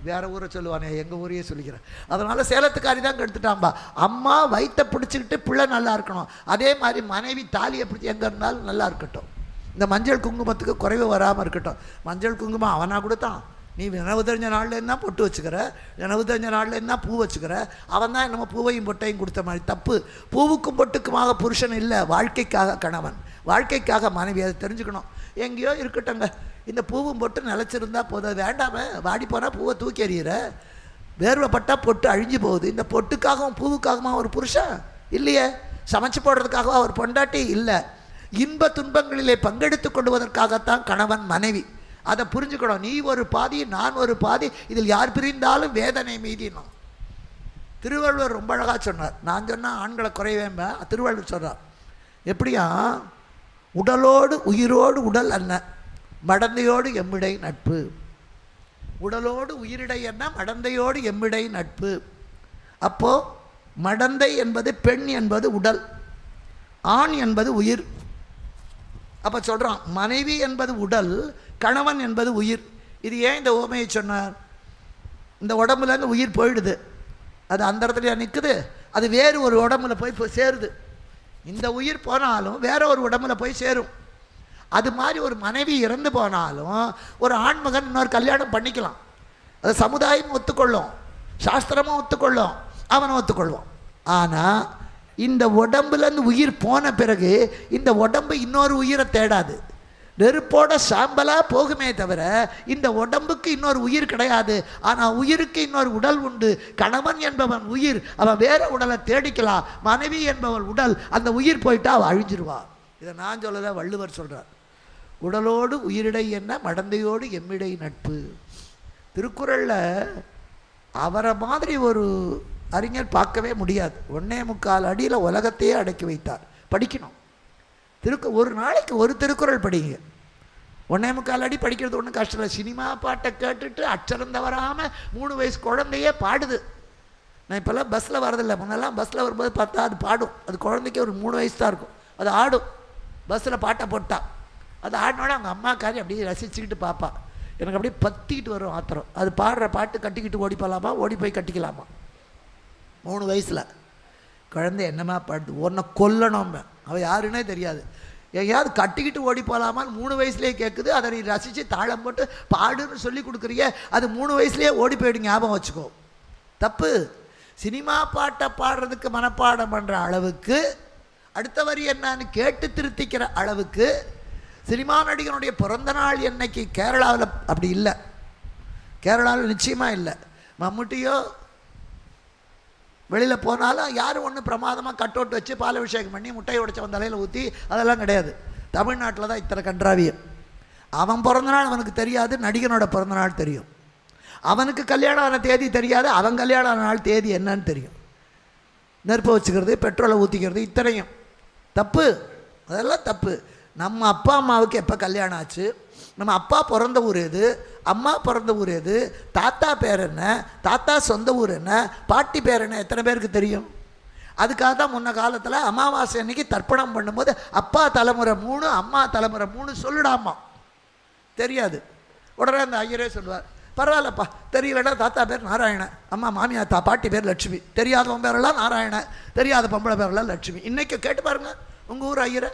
வேறு ஊரை சொல்லுவானே, எங்கள் ஊரையே சொல்லிக்கிறேன். அதனால் சேலத்துக்காரி தான் கெடுத்துட்டான்பா. அம்மா வயிற்றை பிடிச்சிக்கிட்டு பிள்ளை நல்லா இருக்கணும், அதே மாதிரி மனைவி தாலியை பிடிச்சி எங்கே இருந்தாலும் நல்லா இருக்கட்டும். இந்த மஞ்சள் குங்குமத்துக்கு குறைவு வராமல் இருக்கட்டும். மஞ்சள் குங்குமம் அவனா கொடுத்தான், நீ நினைவு தெரிஞ்ச நாளில் என்ன பொட்டு வச்சுக்கிற, நினைவு தெரிஞ்ச நாளில் என்ன பூ வச்சுக்கிற, அவன் தான் என்னமோ பூவையும் பொட்டையும் கொடுத்த மாதிரி. தப்பு. பூவுக்கும் பொட்டுக்குமாக புருஷன் இல்லை, வாழ்க்கைக்காக கணவன், வாழ்க்கைக்காக மனைவி. அதை தெரிஞ்சுக்கணும். எங்கேயோ இருக்கட்டுங்க, இந்த பூவும் பொட்டு நிலச்சிருந்தா போதும், வேண்டாமே வாடி போனால் பூவை தூக்கி எறிகிற, வேர்வைப்பட்டால் பொட்டு அழிஞ்சு போகுது. இந்த பொட்டுக்காகவும் பூவுக்காகமா ஒரு புருஷன் இல்லையே, சமைச்சு போடுறதுக்காக அவர் பொண்டாட்டி இல்லை. இன்ப துன்பங்களிலே பங்கெடுத்து கொள்வதற்காகத்தான் கணவன் மனைவி. அதை புரிஞ்சுக்கணும். நீ ஒரு பாதி, நான் ஒரு பாதி, இதில் யார் பிரிந்தாலும் வேதனை மீதினும். திருவள்ளுவர் ரொம்ப அழகாக சொன்னார். நான் சொன்னால் ஆண்களை குறைவேம்ப, திருவள்ளுவர் சொல்கிறார். எப்படியா, உடலோடு உயிரோடு உடல் அன்ன, மடந்தையோடு எம்மிடை நட்பு. உடலோடு உயிரிடை என்ன, மடந்தையோடு எம்மிடை நட்பு. அப்போது மடந்தை என்பது பெண் என்பது உடல், ஆண் என்பது உயிர். அப்போ சொல்கிறான், மனைவி என்பது உடல், கணவன் என்பது உயிர். இது ஏன் இந்த ஓமையை சொன்னார்? இந்த உடம்புலேருந்து உயிர் போயிடுது, அது அந்த இடத்துல நிற்குது, அது வேறு ஒரு உடம்புல போய் சேருது. இந்த உயிர் போனாலும் வேற ஒரு உடம்புல போய் சேரும். அது மாதிரி ஒரு மனைவி இறந்து போனாலும் ஒரு ஆண்மகன் இன்னொரு கல்யாணம் பண்ணிக்கலாம். அது சமுதாயம் ஒத்துக்கொள்ளும், சாஸ்திரமும் ஒத்துக்கொள்ளும், அவனும் ஒத்துக்கொள்வான். ஆனால் இந்த உடம்புலேருந்து உயிர் போன பிறகு இந்த உடம்பு இன்னொரு உயிரை தேடாது. நெருப்போட சாம்பலாக போகுமே தவிர இந்த உடம்புக்கு இன்னொரு உயிர் கிடையாது. ஆனால் உயிருக்கு இன்னொரு உடல் உண்டு. கணவன் என்பவன் உயிர், அவன் வேற உடலை தேடிக்கலாம். மனைவி என்பவள் உடல், அந்த உயிர் போயிட்டா அவள் அழிஞ்சிருவா. இதை நான் சொல்லதான், வள்ளுவர் சொல்கிறார். உடலோடு உயிரிடை என்ன, மடந்தையோடு எம்மிடை நட்பு. திருக்குறளில் அவரை மாதிரி ஒரு அறிஞர் பார்க்கவே முடியாது. 1.25 அடியில் உலகத்தையே அடக்கி வைத்தார். படிக்கணும். ஒரு நாளைக்கு ஒரு திருக்குறள் படிங்க. 1.25 அடி படிக்கிறது ஒன்றும் கஷ்டம் இல்லை. சினிமா பாட்டை கேட்டுட்டு அச்சரம் தவறாமல் 3 வயசு குழந்தையே பாடுது. நான் இப்போல்லாம் பஸ்ஸில் வரதில்லை, முன்னெல்லாம் பஸ்ஸில் வரும்போது பார்த்தா அது பாடும். அது குழந்தைக்கு ஒரு 3 வயசு தான் இருக்கும், அது ஆடும். பஸ்ஸில் பாட்டை போட்டா அது ஆடினோட அவங்க அம்மாக்காரி அப்படியே ரசிச்சுக்கிட்டு பார்ப்பா. எனக்கு அப்படியே பற்றிக்கிட்டு வரும் ஆத்திரம். அது பாடுற பாட்டு கட்டிக்கிட்டு ஓடி போகலாமா, ஓடி போய் கட்டிக்கலாமா? 3 வயசில் குழந்தை என்னமா பாடுது, உன்னை கொல்லணும், அவள் யாருன்னே தெரியாது. எங்கேயாவது கட்டிக்கிட்டு ஓடி போகலாமான்னு 3 வயசுலேயே கேட்குது. அதை நீ ரசித்து தாளம் போட்டு பாடுன்னு சொல்லி கொடுக்குறிய, அது 3 வயசுலேயே ஓடி போயிடு, ஞாபகம் வச்சுக்கோ. தப்பு. சினிமா பாட்டை பாடுறதுக்கு மனப்பாடம் பண்ணுற அளவுக்கு, அடுத்த வரி என்னன்னு கேட்டு திருத்திக்கிற அளவுக்கு சினிமா நடிகனுடைய பிறந்த நாள் என்னைக்கு கேரளாவில் அப்படி இல்லை. கேரளாவில் நிச்சயமாக இல்லை. மம்முட்டியோ வெளியில் போனாலும் யாரும் ஒன்றும் பிரமாதமாக கட்டோட்டு வச்சு பால் அபிஷேகம் பண்ணி முட்டையை உடைச்சவன் தலையில் ஊற்றி அதெல்லாம் கிடையாது. தமிழ்நாட்டில் தான் இத்தனை கன்றாவியம். அவன் பிறந்தநாள் அவனுக்கு தெரியாது, நடிகனோட பிறந்தநாள் தெரியும். அவனுக்கு கல்யாணம் ஆன தேதி தெரியாது, அவன் கல்யாணம் ஆன நாள் தேதி என்னன்னு தெரியும். நெருப்பை வச்சுக்கிறது, பெட்ரோலை ஊற்றிக்கிறது, இத்தனையும் தப்பு. அதெல்லாம் தப்பு. நம்ம அப்பா அம்மாவுக்கு எப்போ கல்யாணம் ஆச்சு, நம்ம அப்பா பிறந்த ஊர் எது, அம்மா பிறந்த ஊர் எது, தாத்தா பேர் என்ன, தாத்தா சொந்த ஊர் என்ன, பாட்டி பேர் என்ன, எத்தனை பேருக்கு தெரியும்? அதுக்காக தான் முன்ன காலத்தில் அமாவாசை அன்னைக்கு தர்ப்பணம் பண்ணும்போது அப்பா தலைமுறை 3 அம்மா தலைமுறை 3 சொல்லிடாமா. தெரியாது. உடனே அந்த ஐயரே சொல்லுவார், பரவாயில்லப்பா தெரியலடா, தாத்தா பேர் நாராயணன், அம்மா மாமியார் பாட்டி பேர் லட்சுமி, தெரியாதவன் பேரெல்லாம் நாராயணன், தெரியாத பொம்பளை பேரெல்லாம் லட்சுமி. இன்றைக்கி கேட்டு பாருங்கள் உங்கள் ஊர் ஐயரை.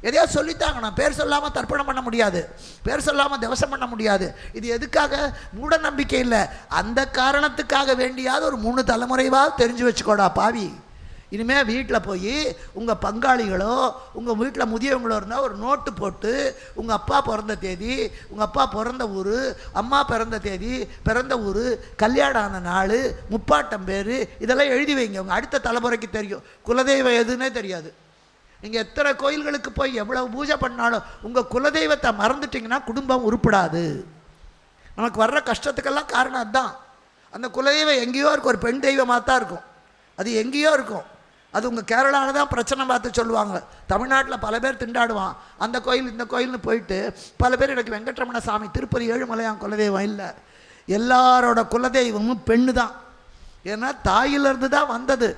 எதையாவது சொல்லித்தாங்கண்ணா. பேர் சொல்லாமல் தர்ப்பணம் பண்ண முடியாது, பேர் சொல்லாமல் திவசம் பண்ண முடியாது. இது எதுக்காக? மூட நம்பிக்கை இல்லை, அந்த காரணத்துக்காக வேண்டியாவது ஒரு 3 தலைமுறைவாக தெரிஞ்சு வச்சுக்கோடா பாவி. இனிமேல் வீட்டில் போய் உங்கள் பங்காளிகளோ உங்கள் வீட்டில் முதியவங்களோ இருந்தால் ஒரு நோட்டு போட்டு உங்கள் அப்பா பிறந்த தேதி, உங்கள் அப்பா பிறந்த ஊர், அம்மா பிறந்த தேதி, பிறந்த ஊர், கல்யாணம் ஆன நாள், முப்பாட்டம் பேர், இதெல்லாம் எழுதி வைங்க. உங்கள் அடுத்த தலைமுறைக்கு தெரியும். குலதெய்வம் எதுன்னே தெரியாது. நீங்கள் எத்தனை கோயில்களுக்கு போய் எவ்வளவு பூஜை பண்ணாலும் உங்கள் குலதெய்வத்தை மறந்துட்டிங்கன்னா குடும்பம் உருப்படாது. நமக்கு வர்ற கஷ்டத்துக்கெல்லாம் காரணம் அதுதான். அந்த குலதெய்வம் எங்கேயோ இருக்கும், ஒரு பெண் தெய்வமாக தான் இருக்கும், அது எங்கேயோ இருக்கும். அது உங்கள் கேரளாவில் தான் பிரச்சனை பார்த்து சொல்லுவாங்க. தமிழ்நாட்டில் பல பேர் திண்டாடுவான், அந்த கோயில் இந்த கோயில்னு போயிட்டு பல பேர் எனக்கு வெங்கட்ரமண சாமி திருப்பதி ஏழுமலையான் குலதெய்வம் இல்லை. எல்லாரோட குலதெய்வமும் பெண்ணு தான். ஏன்னா தாயிலிருந்து தான் வந்தது.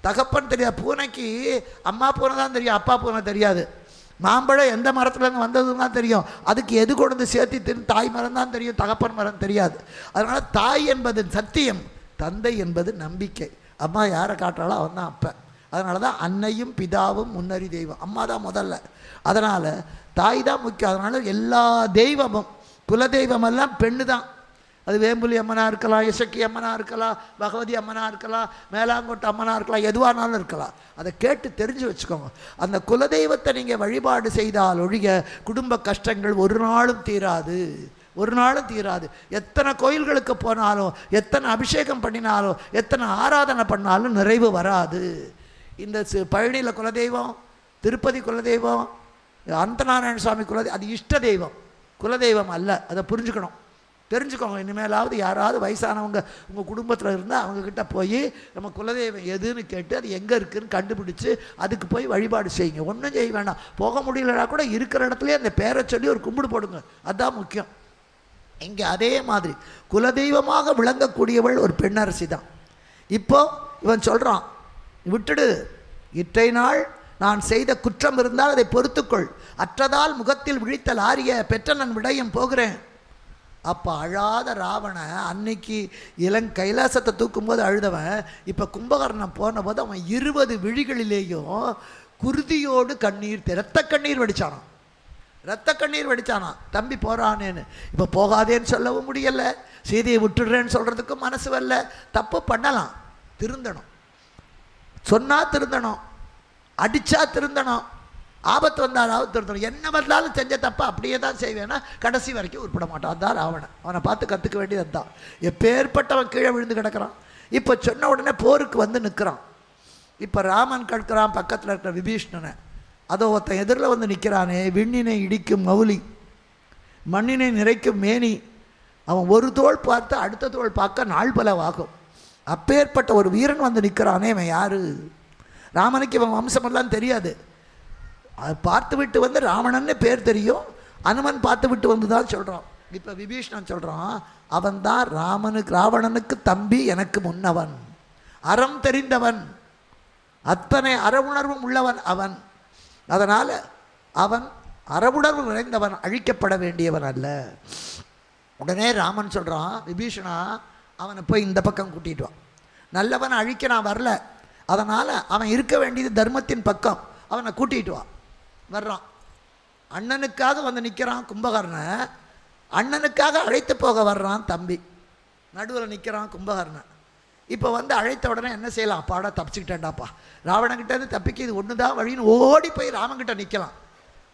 தகப்பன் தெரியாது. பூனைக்கு அம்மா பூனை தான் தெரியும், அப்பா பூனை தெரியாது. மாம்பழம் எந்த மரத்துலேருந்து வந்ததுன்னு தான் தெரியும், அதுக்கு எது கொண்டு சேர்த்து தின்னு தாய் மரம் தான் தெரியும், தகப்பன் மரம் தெரியாது. அதனால் தாய் என்பது சத்தியம், தந்தை என்பது நம்பிக்கை. அம்மா யாரை காட்டுறாளோ அவன் தான் அப்போ. அதனால தான் அன்னையும் பிதாவும் முன்னறி தெய்வம், அம்மா தான் முதல்ல. அதனால் தாய் தான் முக்கியம். அதனால் எல்லா தெய்வமும் குலதெய்வமெல்லாம் பெண்ணு தான். அது வேம்புலி அம்மனாக இருக்கலாம், இசக்கி அம்மனாக இருக்கலாம், பகவதி அம்மனாக இருக்கலாம், மேலாங்கோட்டை அம்மனாக இருக்கலாம், எதுவானாலும் இருக்கலாம். அதை கேட்டு தெரிஞ்சு வச்சுக்கோங்க. அந்த குலதெய்வத்தை நீங்கள் வழிபாடு செய்தால் ஒழிய குடும்ப கஷ்டங்கள் ஒரு நாளும் தீராது, ஒரு நாளும் தீராது. எத்தனை கோயில்களுக்கு போனாலும், எத்தனை அபிஷேகம் பண்ணினாலும், எத்தனை ஆராதனை பண்ணாலும் நிறைவு வராது. இந்த பழனியில் குலதெய்வம், திருப்பதி குலதெய்வம், அந்தநாராயண சுவாமி குலதெய்வம், அது இஷ்ட தெய்வம், குலதெய்வம் அல்ல. அதை புரிஞ்சுக்கணும், தெரிஞ்சுக்கோங்க. இனிமேலாவது யாராவது வயசானவங்க உங்கள் குடும்பத்தில் இருந்தால் அவங்கக்கிட்ட போய் நம்ம குலதெய்வம் எதுன்னு கேட்டு அது எங்கே இருக்குதுன்னு கண்டுபிடிச்சி அதுக்கு போய் வழிபாடு செய்யுங்க. ஒன்றும் செய்ய வேண்டாம். போக முடியலனா கூட இருக்கிற இடத்துலையே அந்த பேரை சொல்லி ஒரு கும்பிடு போடுங்க, அதுதான் முக்கியம். இங்கே அதே மாதிரி குலதெய்வமாக விளங்கக்கூடியவள் ஒரு பெண்ணரசி தான். இப்போ இவன் சொல்கிறான், விட்டுடு, இற்றை நாள் நான் செய்த குற்றம் இருந்தால் அதை பொறுத்துக்கொள், அற்றதால் முகத்தில் விழித்தல் ஆரிய பெற்றனன் விடயம் போகிறேன். அப்போ அழாத ராவண அன்னைக்கு கைலாசத்தை தூக்கும்போது அழுதவன் இப்போ கும்பகர்ணம் போன போது அவன் 20 விழிகளிலேயும் குருதியோடு கண்ணீர், இரத்த கண்ணீர் வடித்தானான், இரத்த கண்ணீர் வடித்தானான். தம்பி போகிறானேன்னு. இப்போ போகாதேன்னு சொல்லவும் முடியலை, சீதையை விட்டுடுறேன்னு சொல்கிறதுக்கும் மனசு வரல. தப்பு பண்ணலாம், திருந்தணும், சொன்னால் திருந்தணும், அடித்தா திருந்தணும், ஆபத்து வந்தாலாவது திருந்தணும். என்ன பதிலாலும் செஞ்ச தப்பா அப்படியே தான் செய்வேன்னா கடைசி வரைக்கும் உருப்பட மாட்டான். அதுதான் ராவணன். அவனை பார்த்து கற்றுக்க வேண்டியது தான். எப்பேற்பட்டவன் கீழே விழுந்து கிடக்கிறான். இப்போ சொன்ன உடனே போருக்கு வந்து நிற்கிறான். இப்போ ராமன் கற்கிறான் பக்கத்தில் இருக்கிற விபீஷ்ணனை. அதோ ஒருத்தன் எதிரில் வந்து நிற்கிறானே, விண்ணினை இடிக்கும் மௌலி, மண்ணினை நிறைக்கும் மேனி, அவன் ஒரு தோள் பார்த்து அடுத்த தோள் பார்க்க நாள் பலவாகும். அப்பேற்பட்ட ஒரு வீரன் வந்து நிற்கிறானே, அவன் யாரு? ராமனுக்கு இவன் வம்சமெல்லாம் தெரியாது. அதை பார்த்து விட்டு வந்து ராவணன்னு பேர் தெரியும், அனுமன் பார்த்து விட்டு வந்து தான் சொல்கிறான். இப்போ விபீஷ்ணன் சொல்கிறான், அவன் தான் ராவணனுக்கு தம்பி, எனக்கு முன்னவன், அறம் தெரிந்தவன், அத்தனை அறவுணர்வும் உள்ளவன் அவன். அதனால் அவன் அறவுணர்வு நிறைந்தவன், அழிக்கப்பட வேண்டியவன் அல்ல. உடனே ராமன் சொல்கிறான், விபீஷணா அவனை போய் இந்த பக்கம் கூட்டிட்டு வா, நல்லவனை அழிக்க நான் வரல, அதனால் அவன் இருக்க வேண்டியது தர்மத்தின் பக்கம், அவனை கூட்டிகிட்டு வா. வர்றான், அண்ணனுக்காக வந்து நிற்கிறான் கும்பகர்ணன், அண்ணனுக்காக அழைத்து போக வர்றான் தம்பி, நடுவில் நிற்கிறான் கும்பகர்ணன். இப்போ வந்து அழைத்த உடனே என்ன செய்யலாம்? அப்பாடா தப்பிச்சுக்கிட்டேன்டாப்பா, ராவணங்கிட்டேருந்து தப்பிக்க இது ஒன்று தான் வழின்னு ஓடி போய் ராமன்கிட்ட நிற்கலாம்.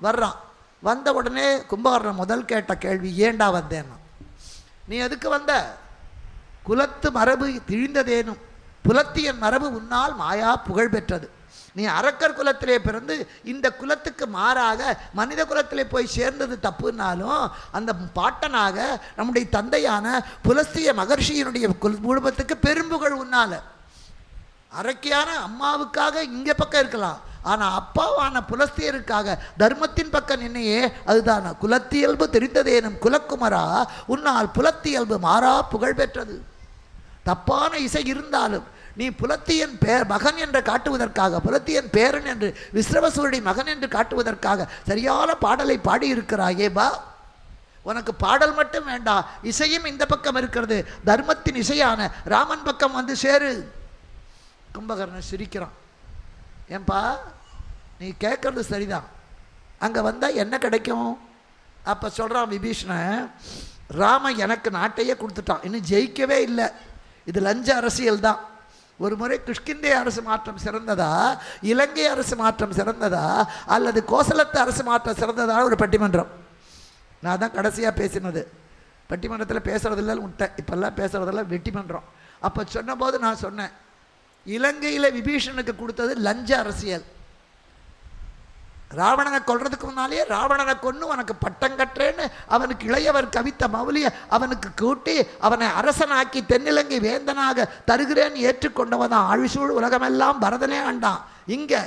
வர்றான், வந்த உடனே கும்பகர்ணன் முதல் கேட்ட கேள்வி, ஏண்டா வந்தேன்னா? நீ எதுக்கு வந்த? குலத்து மரபு திழிந்ததேனும், புலத்தியன் மரபு உன்னால் மாயா புகழ் பெற்றது. நீ அரக்கர் குலத்திலே பிறந்து இந்த குலத்துக்கு மாறாக மனித குலத்திலே போய் சேர்ந்தது தப்புனாலும் அந்த பாட்டனாக நம்முடைய தந்தையான புலஸ்திய மகர்ஷியினுடைய குடும்பத்துக்கு பெரும்புகழ் உன்னால. அரக்கியான அம்மாவுக்காக இங்கே பக்கம் இருக்கலாம், ஆனால் அப்பாவான புலஸ்தியருக்காக தர்மத்தின் பக்கம் நின்னையே அதுதான் குலத்தியல்பு தெரிந்ததேனும் குலக்குமரா உன்னால் புலத்தியல்பு மாறா புகழ் பெற்றது. தப்பான இசை இருந்தாலும் நீ புலத்தியன் மகன் என்று காட்டுவதற்காக, புலத்தியன் பேரன் என்று விஸ்ரவசூருடைய மகன் என்று காட்டுவதற்காக சரியான பாடலை பாடியிருக்கிறாயே பா. உனக்கு பாடல் மட்டும் வேண்டாம், இசையும் இந்த பக்கம் இருக்கிறது. தர்மத்தின் இசையான ராமன் பக்கம் வந்து சேரு. கும்பகர்ணன் சிரிக்கிறான். ஏன்பா நீ கேட்கறது சரிதான், அங்கே வந்தால் என்ன கிடைக்கும்? அப்போ சொல்கிறான் விபீஷணன், ராமன் எனக்கு நாட்டையே கொடுத்துட்டான், இன்னும் ஜெயிக்கவே இல்லை. இது லஞ்ச அரசியல் தான். ஒரு முறை கிஷ்கிந்தே அரசு மாற்றம் சிறந்ததா, இலங்கை அரசு மாற்றம் சிறந்ததா, அல்லது கோசலத்து அரசு மாற்றம் சிறந்ததா? ஒரு பட்டிமன்றம். நான் தான் கடைசியாக பேசினது. பட்டிமன்றத்தில் பேசுகிறதில்ல விட்டேன், இப்போல்லாம் பேசுகிறதெல்லாம் வெட்டிமன்றம். அப்போ சொன்னபோது நான் சொன்னேன், இலங்கையில் விபீஷனுக்கு கொடுத்தது லஞ்ச அரசியல். ராவணனை கொல்றதுக்கு முன்னாலேயே ராவணனை கொன்று உனக்கு பட்டம் கட்டுறேன்னு அவனுக்கு இளையவர் கவித்த மௌலியை அவனுக்கு கூட்டி அவனை அரசனாக்கி தென்னிலங்கை வேந்தனாக தருகிறேன்னு ஏற்றுக்கொண்டவன் தான் ஆழிசூழ் உலகமெல்லாம் பரதனே ஆண்டான். இங்கே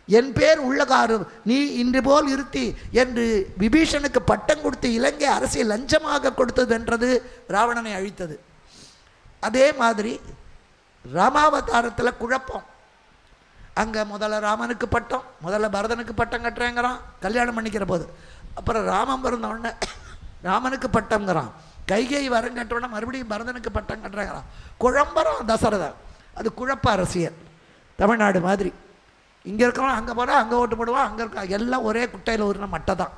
என் பேர் உள்ளகாரு நீ இன்று போல் இருத்தி என்று விபீஷனுக்கு பட்டம் கொடுத்து இலங்கை அரசியல் லஞ்சமாக கொடுத்தது என்றது ராவணனை அழித்தது. அதே மாதிரி ராமாவதாரத்தில் குழப்பம். அங்கே முதல்ல ராமனுக்கு பட்டம், முதல்ல பரதனுக்கு பட்டம் கட்டுறேங்கிறான் கல்யாணம் பண்ணிக்கிற போது. அப்புறம் ராமன் பிறந்த உடனே ராமனுக்கு பட்டம்ங்கிறான். கைகை வரம் கட்டவுடனே மறுபடியும் பரதனுக்கு பட்டம் கட்டுறேங்கிறான். குழம்புறான் தசரதன். அது குழப்ப அரசியல். தமிழ்நாடு மாதிரி இங்கே இருக்கிறவன் அங்கே போனால் அங்கே ஓட்டு போடுவான், அங்கே இருக்க எல்லாம் ஒரே குட்டையில் ஊறின மட்டை தான்,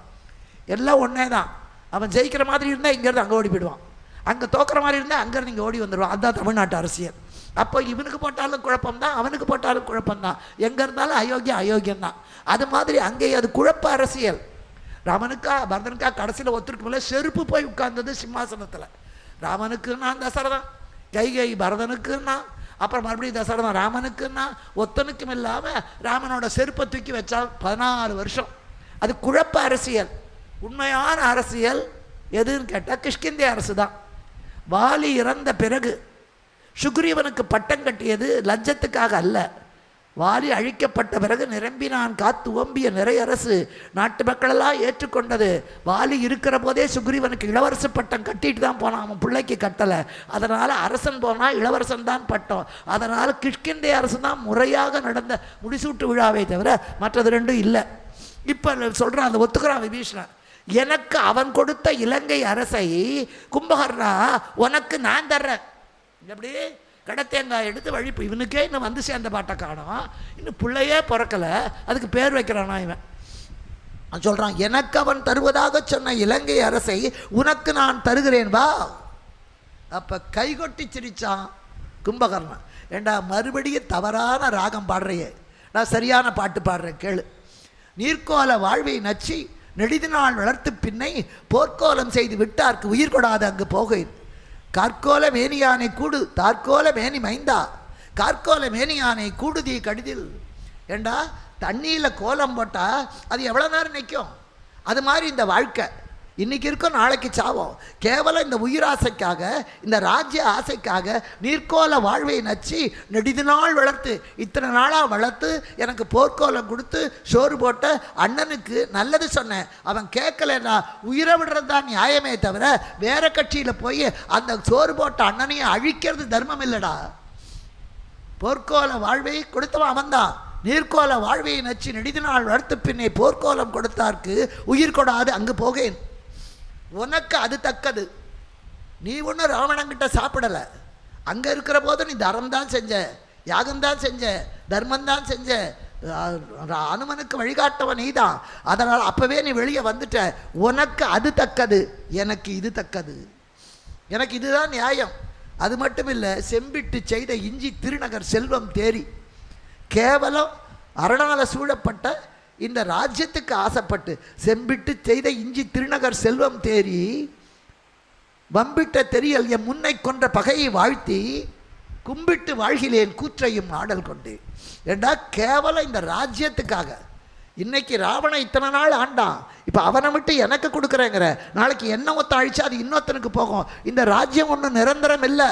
எல்லாம் ஒன்றே தான். அவன் ஜெயிக்கிற மாதிரி இருந்தால் இங்கேருந்து அங்கே ஓடி போயிடுவான், அங்கே தோக்கிற மாதிரி இருந்தால் அங்கேருந்து இங்கே ஓடி வந்துடுவான். அதுதான் தமிழ்நாட்டு அரசியல். அப்போ இவனுக்கு போட்டாலும் குழப்பம்தான், அவனுக்கு போட்டாலும் குழப்பம்தான், எங்கே இருந்தாலும் அயோக்கியம்தான். அது மாதிரி அங்கே அது குழப்ப அரசியல். ராமனுக்கா பரதனுக்கா கடைசியில் ஒத்துருக்கு மேலே செருப்பு போய் உட்கார்ந்தது சிம்மாசனத்தில். ராமனுக்குன்னா தசரதன், கைகை பரதனுக்குன்னா, அப்புறம் மறுபடியும் தசரதன் ராமனுக்குன்னா, ஒத்தனுக்கும் இல்லாமல் ராமனோட செருப்பை தூக்கி வச்சா 14 வருஷம். அது குழப்ப அரசியல். உண்மையான அரசியல் எதுன்னு கேட்டால் கிஷ்கிந்தே அரசு தான். வாலி இறந்த பிறகு சுக்ரீவனுக்கு பட்டம் கட்டியது லஞ்சத்துக்காக அல்ல. வாலி அழிக்கப்பட்ட பிறகு நிரம்பினான் காத்து ஓம்பிய நிறையரசு நாட்டு மக்களெல்லாம் ஏற்றுக்கொண்டது. வாலி இருக்கிற போதே சுக்ரீவனுக்கு இளவரசு பட்டம் கட்டிட்டு தான் போனான், அவன் பிள்ளைக்கு கட்டலை. அதனால் அரசன் போனால் இளவரசன் தான் பட்டம். அதனால் கிஷ்கிந்தே அரசு தான் முறையாக நடந்த முடிசூட்டு விழாவை தவிர மற்றது ரெண்டும் இல்லை. இப்போ சொல்கிறான், அதை ஒத்துக்கிறான் விபீஷணன். எனக்கு அவன் கொடுத்த இலங்கை அரசை கும்பகர்ணா உனக்கு நான் தர்றேன். எப்படி கடத்தேங்காய் எடுத்து வழிப்பு. இவனுக்கே இன்னும் வந்து சேர்ந்த பாட்டை காணும், இன்னும் பிள்ளையே பிறக்கலை, அதுக்கு பேர் வைக்கிறானா இவன். சொல்கிறான், எனக்கு அவன் தருவதாக சொன்ன இலங்கை அரசை உனக்கு நான் தருகிறேன் வா. அப்போ கைகொட்டி சிரித்தான் கும்பகர்ணன். ஏண்டா மறுபடியும் தவறான ராகம் பாடுறையே, நான் சரியான பாட்டு பாடுறேன் கேளு. நீர்க்கோல வாழ்வை நச்சி நெடிது நாள் வளர்த்து பின்னை போர்க்கோலம் செய்து விட்டார்க்கு உயிர் கொடாது அங்கு போகேன். கார்கோல மேனியானை கூடு தார்கோல மேனி மைந்தா கார்கோல மேனியானை கூடுதி கடிதில். ஏண்டா தண்ணியில் கோலம் போட்டால் அது எவ்வளோ நேரம் நிற்கும்? அது மாதிரி இந்த வாழ்க்கை இன்றைக்கி இருக்கும், நாளைக்கு சாவோம். கேவலம் இந்த உயிராசைக்காக, இந்த ராஜ்ய ஆசைக்காக நீர்க்கோல வாழ்வை நச்சு நெடிது நாள் வளர்த்து, இத்தனை நாளாக வளர்த்து எனக்கு போர்க்கோலம் கொடுத்து சோறு போட்ட அண்ணனுக்கு நல்லது சொன்னேன், அவன் கேட்கலன்னா உயிரை விடுறது தான் நியாயமே தவிர வேற கட்சியில் போய் அந்த சோறு போட்ட அண்ணனையும் அழிக்கிறது தர்மம் இல்லைடா. போர்க்கோல வாழ்வை கொடுத்தவன் அவன்தான். நீர்க்கோல வாழ்வையை நச்சு நெடிது நாள் வளர்த்து பின்னே போர்க்கோலம் கொடுத்தார்க்கு உயிர் கொடாது அங்கு போகேன். உனக்கு அது தக்கது. நீ ஒன்றும் ராவணங்கிட்ட சாப்பிடலை. அங்கே இருக்கிற போது நீ தரம்தான் செஞ்ச, யாகம்தான் செஞ்ச, தர்மந்தான் செஞ்ச, அனுமனுக்கு வழிகாட்டவன் நீ தான். அதனால் அப்போவே நீ வெளியே வந்துட்ட. உனக்கு அது தக்கது, எனக்கு இது தக்கது, எனக்கு இதுதான் நியாயம். அது மட்டும் இல்லை, செம்பிட்டு செய்த இஞ்சி திருநகர் செல்வம் தேறி, கேவலம் அரணால சூழப்பட்ட இந்த ராஜ்யத்துக்கு ஆசைப்பட்டு செம்பிட்டு செய்த இஞ்சி திருநகர் செல்வம் தேறி வம்பிட்ட தெரியல் என் முன்னை கொன்ற பகையை வாழ்த்தி கும்பிட்டு வாழ்கிலேன் கூற்றையும் ஆடல் கொண்டு. ஏண்டா கேவலம் இந்த ராஜ்யத்துக்காக இன்னைக்கு ராவணன் இத்தனை நாள் ஆண்டான், இப்போ அவனை விட்டு எனக்கு கொடுக்குறேங்கிற, நாளைக்கு என்ன ஒருத்தன் அழிச்சா அது இன்னொருத்தனுக்கு போகும். இந்த ராஜ்யம் ஒன்றும் நிரந்தரம் இல்லை.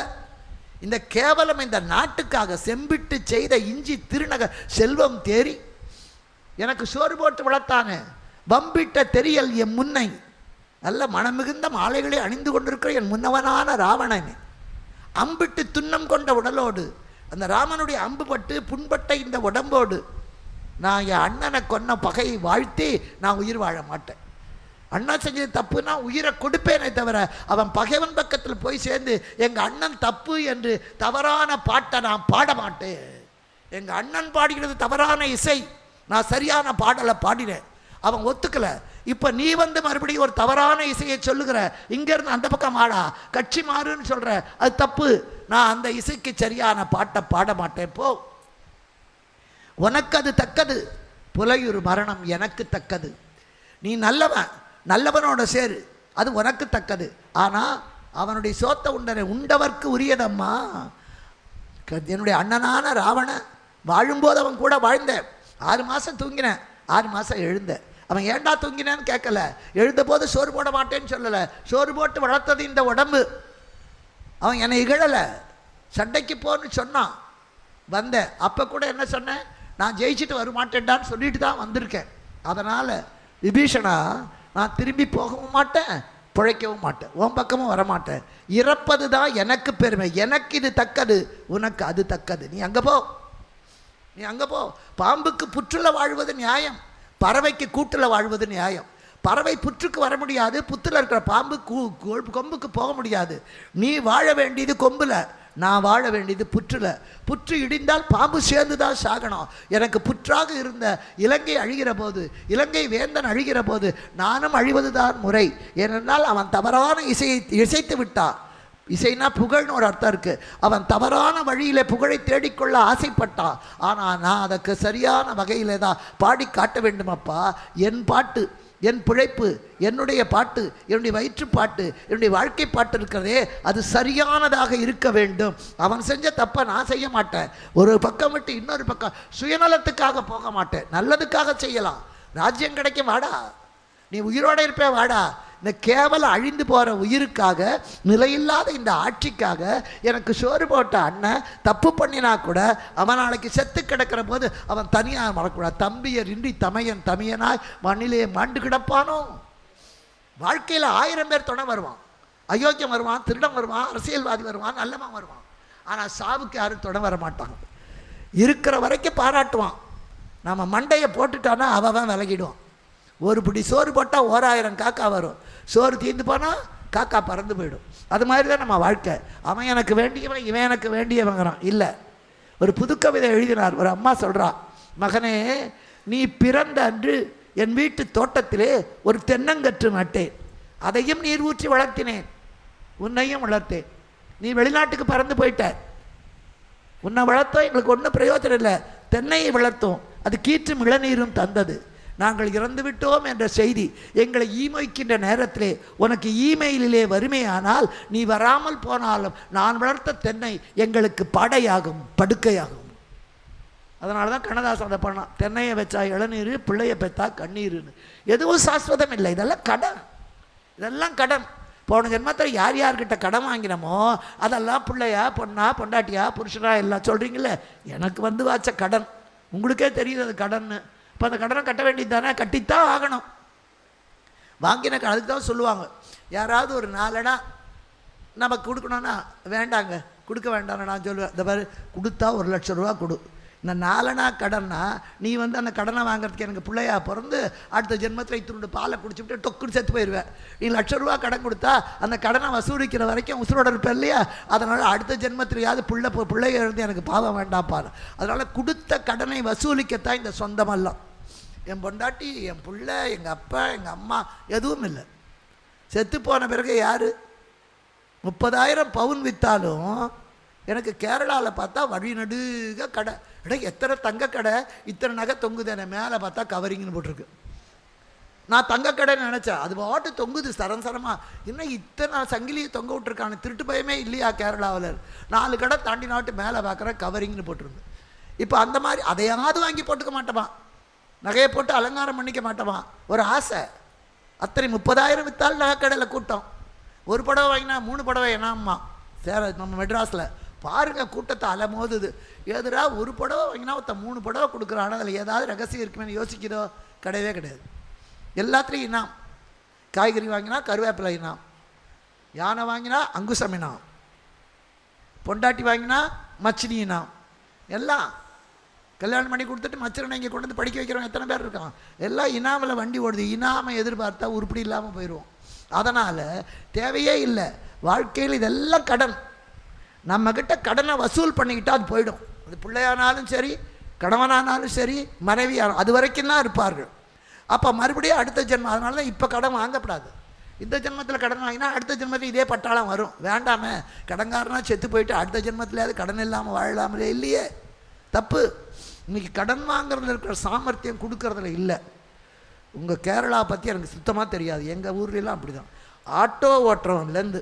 இந்த கேவலம் இந்த நாட்டுக்காக செம்பிட்டு செய்த இஞ்சி திருநகர் செல்வம் தேறி எனக்கு சோறு போட்டு வளர்த்தானே, வம்பிட்ட தெரியல் என் முன்னை, நல்ல மனமிகுந்த மாலைகளை அணிந்து கொண்டிருக்கிற என் முன்னவனான ராவணன் அம்பிட்டு துன்னம் கொண்ட உடலோடு, அந்த ராமனுடைய அம்பு பட்டு புண்பட்ட இந்த உடம்போடு நான் என் அண்ணனை கொன்ன பகையை வாழ்த்தி நான் உயிர் வாழ மாட்டேன். அண்ணா செஞ்சது தப்புனா உயிரை கொடுப்பேனே தவிர அவன் பகைவன் பக்கத்தில் போய் சேர்ந்து எங்கள் அண்ணன் தப்பு என்று தவறான பாட்டை நான் பாட மாட்டேன். எங்கள் அண்ணன் பாடுகிறது தவறான இசை, நான் சரியான பாடலை பாடினேன், அவன் ஒத்துக்கலை. இப்போ நீ வந்து மறுபடியும் ஒரு தவறான இசையை சொல்லுகிற, இங்கேருந்து அந்த பக்கம் ஆடா கட்சி மாறுன்னு சொல்கிற, அது தப்பு. நான் அந்த இசைக்கு சரியான பாட்டை பாட மாட்டேன். போ, உனக்கு அது தக்கது, புலையுறு மரணம் எனக்கு தக்கது. நீ நல்லவன், நல்லவனோட சேரு, அது உனக்கு தக்கது. ஆனால் அவனுடைய சோத்த உண்டனை உண்டவர்க்கு உரியதம்மா. என்னுடைய அண்ணனான ராவணன் வாழும்போது அவன் கூட வாழ்ந்தேன், 6 மாதம் தூங்கினேன், 6 மாதம் எழுந்தேன். அவன் ஏண்டா தூங்கினேன்னு கேட்கல, எழுந்த போது சோறு போட மாட்டேன்னு சொல்லலை, சோறு போட்டு வளர்த்தது இந்த உடம்பு. அவன் என்னை இகழலை, சண்டைக்கு போன்னு சொன்னான், வந்தேன். அப்போ கூட என்ன சொன்னேன், நான் ஜெயிச்சுட்டு வரமாட்டேன்டான்னு சொல்லிட்டு தான் வந்திருக்கேன். அதனால் விபீஷணா, நான் திரும்பி போகவும் மாட்டேன், பிழைக்கவும் மாட்டேன், உன் பக்கமும் வரமாட்டேன். இறப்பது தான் எனக்கு பெருமை, எனக்கு இது தக்கது, உனக்கு அது தக்கது. நீ அங்கே போ, நீ அங்கே போ. பாம்புக்கு புற்றில் வாழ்வது நியாயம், பறவைக்கு கூட்டில் வாழ்வது நியாயம். பறவை புற்றுக்கு வர முடியாது, புற்றில் இருக்கிற பாம்பு கொம்புக்கு போக முடியாது. நீ வாழ வேண்டியது கொம்பில், நான் வாழ வேண்டியது புற்றில். புற்று இடிந்தால் பாம்பு சேர்ந்து தான் சாகணும். எனக்கு புற்றாக இருந்த இலங்கை அழிகிற போது, இலங்கை வேந்தன் அழிகிற போது நானும் அழிவது தான் முறை. ஏனென்றால் அவன் தவறான இசையை இசைத்து விட்டான். இசைனா புகழ்னு ஒரு அர்த்தம் இருக்குது. அவன் தவறான வழியில் புகழை தேடிக்கொள்ள ஆசைப்பட்டான். ஆனால் நான் அதற்கு சரியான வகையில் தான் பாடி காட்ட வேண்டுமப்பா. என் பாட்டு, என் பிழைப்பு, என்னுடைய பாட்டு, என்னுடைய வயிற்று பாட்டு, என்னுடைய வாழ்க்கை பாட்டு இருக்கிறதே, அது சரியானதாக இருக்க வேண்டும். அவன் செஞ்ச தப்பை நான் செய்ய மாட்டேன். ஒரு பக்கம் விட்டு இன்னொரு பக்கம் சுயநலத்துக்காக போக மாட்டேன், நல்லதுக்காக செய்யலாம். ராஜ்யம் கிடைக்கும் வாடா, நீ உயிரோடு இருப்பே வாடா. இந்த கேவலம் அழிந்து போகிற உயிருக்காக, நிலையில்லாத இந்த ஆட்சிக்காக எனக்கு சோறு போட்ட அண்ணன் தப்பு பண்ணினா கூட அவன் நாளைக்கு செத்து கிடக்கிற போது அவன் தனியாக வரக்கூடாது. தம்பியர் இன்றி தமையன் தமியனாய் மண்ணிலே மாண்டு கிடப்பானோ. வாழ்க்கையில் 1000 பேர் துணை வருவான், அயோக்கியம் வருவான், திருடம் வருவான், அரசியல்வாதி வருவான், நல்லவன் வருவான். ஆனால் சாவுக்கு யாரும் துணை வர மாட்டாங்க. இருக்கிற வரைக்கும் பாராட்டுவான், நம்ம மண்டையை போட்டுட்டானா அவன் விலகிடுவான். ஒரு பிடி சோறு போட்டால் 1000 காக்கா வரும், சோறு தீர்ந்து போனால் காக்கா பறந்து போயிடும். அது மாதிரி தான் நம்ம வாழ்க்கை. அவன் எனக்கு வேண்டியவன், இவன் எனக்கு வேண்டியவங்கிறான் இல்லை. ஒரு புதுக்கவிதை எழுதினார். ஒரு அம்மா சொல்கிறா, மகனே, நீ பிறந்த அன்று என் வீட்டு தோட்டத்திலே ஒரு தென்னங்கன்று நட்டேன், அதையும் நீர் ஊற்றி வளர்த்தினேன், உன்னையும் வளர்த்தேன். நீ வெளிநாட்டுக்கு பறந்து போயிட்ட, உன்னை வளர்த்தோம், எங்களுக்கு ஒன்றும் பிரயோஜனம் இல்லை. தென்னையை வளர்த்தோம், அது கீற்றும் இளநீரும் தந்தது. நாங்கள் இறந்து விட்டோம் என்ற செய்தி எங்களை ஈமைக்கின்ற நேரத்திலே உனக்கு இமெயிலிலே வறுமையானால் நீ வராமல் போனாலும் நான் வளர்த்த தென்னை எங்களுக்கு பாடையாகும், படுக்கையாகும். அதனால தான் கண்ணதாசன் அதை பண்ணான், தென்னையை வச்சா இளநீர், பிள்ளையை பெற்றா கண்ணீர்னு. எதுவும் சாஸ்வதம் இல்லை, இதெல்லாம் கடன், இதெல்லாம் கடன். போன ஜென்மத்தில் யார் யார்கிட்ட கடன் வாங்கினமோ அதெல்லாம் பிள்ளையா, பொண்ணா, பொண்டாட்டியா, புருஷனா எல்லாம் சொல்கிறீங்களே, எனக்கு வந்து வாச்ச கடன். உங்களுக்கே தெரியுது அது கடன்னு. இப்போ அந்த கடனை கட்ட வேண்டியது தானே, கட்டித்தான் ஆகணும். வாங்கின அதுக்கு தான் சொல்லுவாங்க, யாராவது ஒரு 4 அணா நமக்கு கொடுக்கணுன்னா வேண்டாங்க, கொடுக்க வேண்டாம்னு நான் சொல்லுவேன். இந்த மாதிரி கொடுத்தா 1,00,000 ரூபா கொடு. இந்த 4 அணா கடன்னா நீ வந்து அந்த கடனை வாங்குறதுக்கு எனக்கு பிள்ளையா பிறந்து அடுத்த ஜென்மத்தில் இத்தினுண்டு பாலை குடிச்சுட்டு டொக்குன்னு செத்து போயிடுவேன். நீ 1,00,000 ரூபா கடன் கொடுத்தா அந்த கடனை வசூலிக்கிற வரைக்கும் உசுரோட இருப்பேன் இல்லையா? அதனால் அடுத்த ஜென்மத்திலேயாவது பிள்ளைய இருந்து எனக்கு பாவம் வேண்டாம்ப்பாரு. அதனால் கொடுத்த கடனை வசூலிக்கத்தான் இந்த சொந்தமெல்லாம். என் பொண்டாட்டி, என் பிள்ளை, எங்கள் அப்பா, எங்கள் அம்மா எதுவும் இல்லை. செத்து போன பிறகு யார் 30,000 பவுன் விற்றாலும் எனக்கு கேரளாவில் பார்த்தா வழி நடுக கடை, எத்தனை தங்க கடை, இத்தனை நகை தொங்குதானே, மேலே பார்த்தா கவரிங்னு போட்டிருக்கு. நான் தங்கக்கடைன்னு நினச்சேன், அது பாட்டு தொங்குது சரசரமாக. இன்னும் இத்தனை சங்கிலியை தொங்க விட்டுருக்கானு, திருட்டு பயமே இல்லையா கேரளாவில்? 4 கடை தாண்டி நாட்டு மேலே பார்க்குற கவரிங்னு போட்டிருந்து. இப்போ அந்த மாதிரி அதையாவது வாங்கி போட்டுக்க மாட்டோமா, நகையை போட்டு அலங்காரம் பண்ணிக்க மாட்டோமா, ஒரு ஆசை. அத்தனை 30,000 விற்றாலும் நகைக்கடையில் கூட்டம். ஒரு புடவை வாங்கினா 3 புடவை என்னம்மா நம்ம மெட்ராஸில் பாருங்கள், கூட்டத்தை அலமோதுது. எதிராக ஒரு புடவை வாங்கினா ஒருத்த 3 புடவை கொடுக்குறான். அதில் ஏதாவது ரகசியம் இருக்குமேனு யோசிக்கிறதோ? கிடையவே கிடையாது. எல்லாத்துலேயும் இனாம். காய்கறி வாங்கினா கருவேப்பிலை இனாம், யானை வாங்கினா அங்குசம் இனாம், பொண்டாட்டி வாங்கினா மச்சினி இனாம். எல்லாம் கல்யாணம் பண்ணி கொடுத்துட்டு மச்சரனை இங்கே கொண்டு வந்து படிக்க வைக்கிறவங்க எத்தனை பேர் இருக்கான்? எல்லாம் இனாமில் வண்டி ஓடுது. இனாமை எதிர்பார்த்தா உருப்படி இல்லாமல் போயிடுவோம். அதனால் தேவையே இல்லை. வாழ்க்கையில் இதெல்லாம் கடன். நம்மக்கிட்ட கடனை வசூல் பண்ணிக்கிட்டால் அது போயிடும். அது பிள்ளையானாலும் சரி, கணவனானாலும் சரி, மனைவியான அது வரைக்கும் தான் இருப்பார்கள். அப்போ மறுபடியும் அடுத்த ஜென்மம். அதனால தான் இப்போ கடன் வாங்கப்படாது. இந்த ஜென்மத்தில் கடன் வாங்கினா அடுத்த ஜென்மத்தில் இதே பட்டாளம் வரும். வேண்டாமே, கடன்காரனா செத்து போயிட்டு அடுத்த ஜென்மத்திலேயாவது கடன் இல்லாமல் வாழலாமலே. இல்லையே, தப்பு. இன்றைக்கி கடன் வாங்குறதுல இருக்கிற சாமர்த்தியம் கொடுக்கறதுல இல்லை. உங்கள் கேரளா பற்றி எனக்கு சுத்தமாக தெரியாது. எங்கள் ஊர்லெலாம் அப்படி தான். ஆட்டோ ஓட்டுறவன்லேருந்து,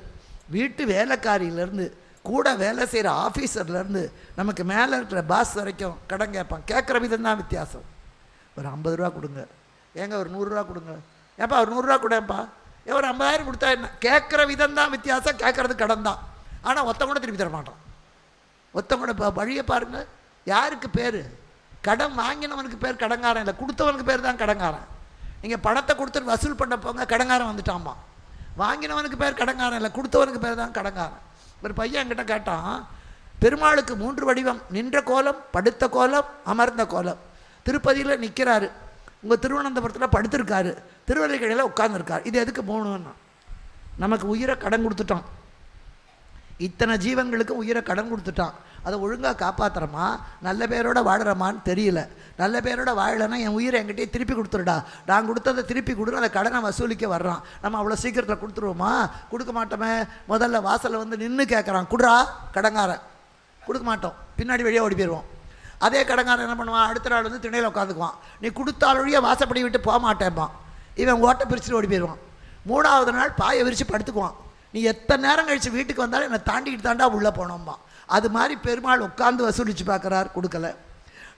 வீட்டு வேலைக்காரியிலேருந்து, கூட வேலை செய்கிற ஆஃபீஸர்லேருந்து, நமக்கு மேலே இருக்கிற பாஸ் வரைக்கும் கடன் கேட்பான். கேட்குற விதம் தான் வித்தியாசம். ஒரு 50 ரூபா கொடுங்க, ஏங்க ஒரு 100 ரூபா கொடுங்க, ஏப்பா ஒரு 100 ரூபா கொடுப்பா, ஒரு 50,000 கொடுத்தா என்ன? கேட்குற விதம் தான் வித்தியாசம். கேட்குறது கடன் தான். ஆனால் ஒத்த கூட திருப்பி தர மாட்டான். ஒத்த கூட இப்போ வழியை பாருங்கள். யாருக்கு பேர்? கடன் வாங்கினவனுக்கு பேர் கடங்காரன் இல்லை, கொடுத்தவனுக்கு பேர் தான் கடங்காரன். நீங்கள் பணத்தை கொடுத்துட்டு வசூல் பண்ண போங்க, கடங்காரன் வந்துட்டாமா. வாங்கினவனுக்கு பேர் கடங்காரன் இல்லை, கொடுத்தவனுக்கு பேர் தான் கடங்காரன். ஒரு பையன் என்கிட்ட கேட்டான், பெருமாளுக்கு 3 வடிவம்: நின்ற கோலம், படுத்த கோலம், அமர்ந்த கோலம். திருப்பதியில் நிற்கிறாரு, உங்கள் திருவனந்தபுரத்தில் படுத்திருக்காரு, திருவல்லிக்கடையில் உட்கார்ந்துருக்கார். இது எதுக்கு போகணுன்னா, நமக்கு உயிரை கடன் கொடுத்துட்டான். இத்தனை ஜீவன்களுக்கும் உயிரை கடன் கொடுத்துட்டான். அதை ஒழுங்காக காப்பாற்றுறமா, நல்ல பேரோட வாடுறமான்னு தெரியல. நல்ல பேரோட வாழலைன்னா என் உயிரை என்கிட்டயே திருப்பி கொடுத்துருடா, நான் கொடுத்ததை திருப்பி கொடுன்னு அந்த கடனை வசூலிக்க வர்றான். நம்ம அவ்வளோ சீக்கிரத்தில் கொடுத்துருவோமா? கொடுக்க மாட்டோமே. முதல்ல வாசலில் வந்து நின்று கேட்குறான், குடுறா கடங்காரன். கொடுக்க மாட்டோம், பின்னாடி வெளியே ஓடி போயிடுவோம். அதே கடங்காரன் என்ன பண்ணுவான்? அடுத்த நாள் வந்து திணையில் உட்காந்துக்குவான். நீ கொடுத்தாலொழிய வாசப்படி விட்டு போக மாட்டேன்பான். இவன் ஓட்டை பிரிச்சுட்டு ஓடி போயிடுவான். 3ஆவது நாள் பாயை விரித்து படுத்துக்குவான். நீ எத்தனை நேரம் கழித்து வீட்டுக்கு வந்தாலும் என்னை தாண்டிக்கிட்டு தாண்டா உள்ளே போனோம்பா. அது மாதிரி பெருமாள் உட்காந்து வசூலித்து பார்க்குறார், கொடுக்கல.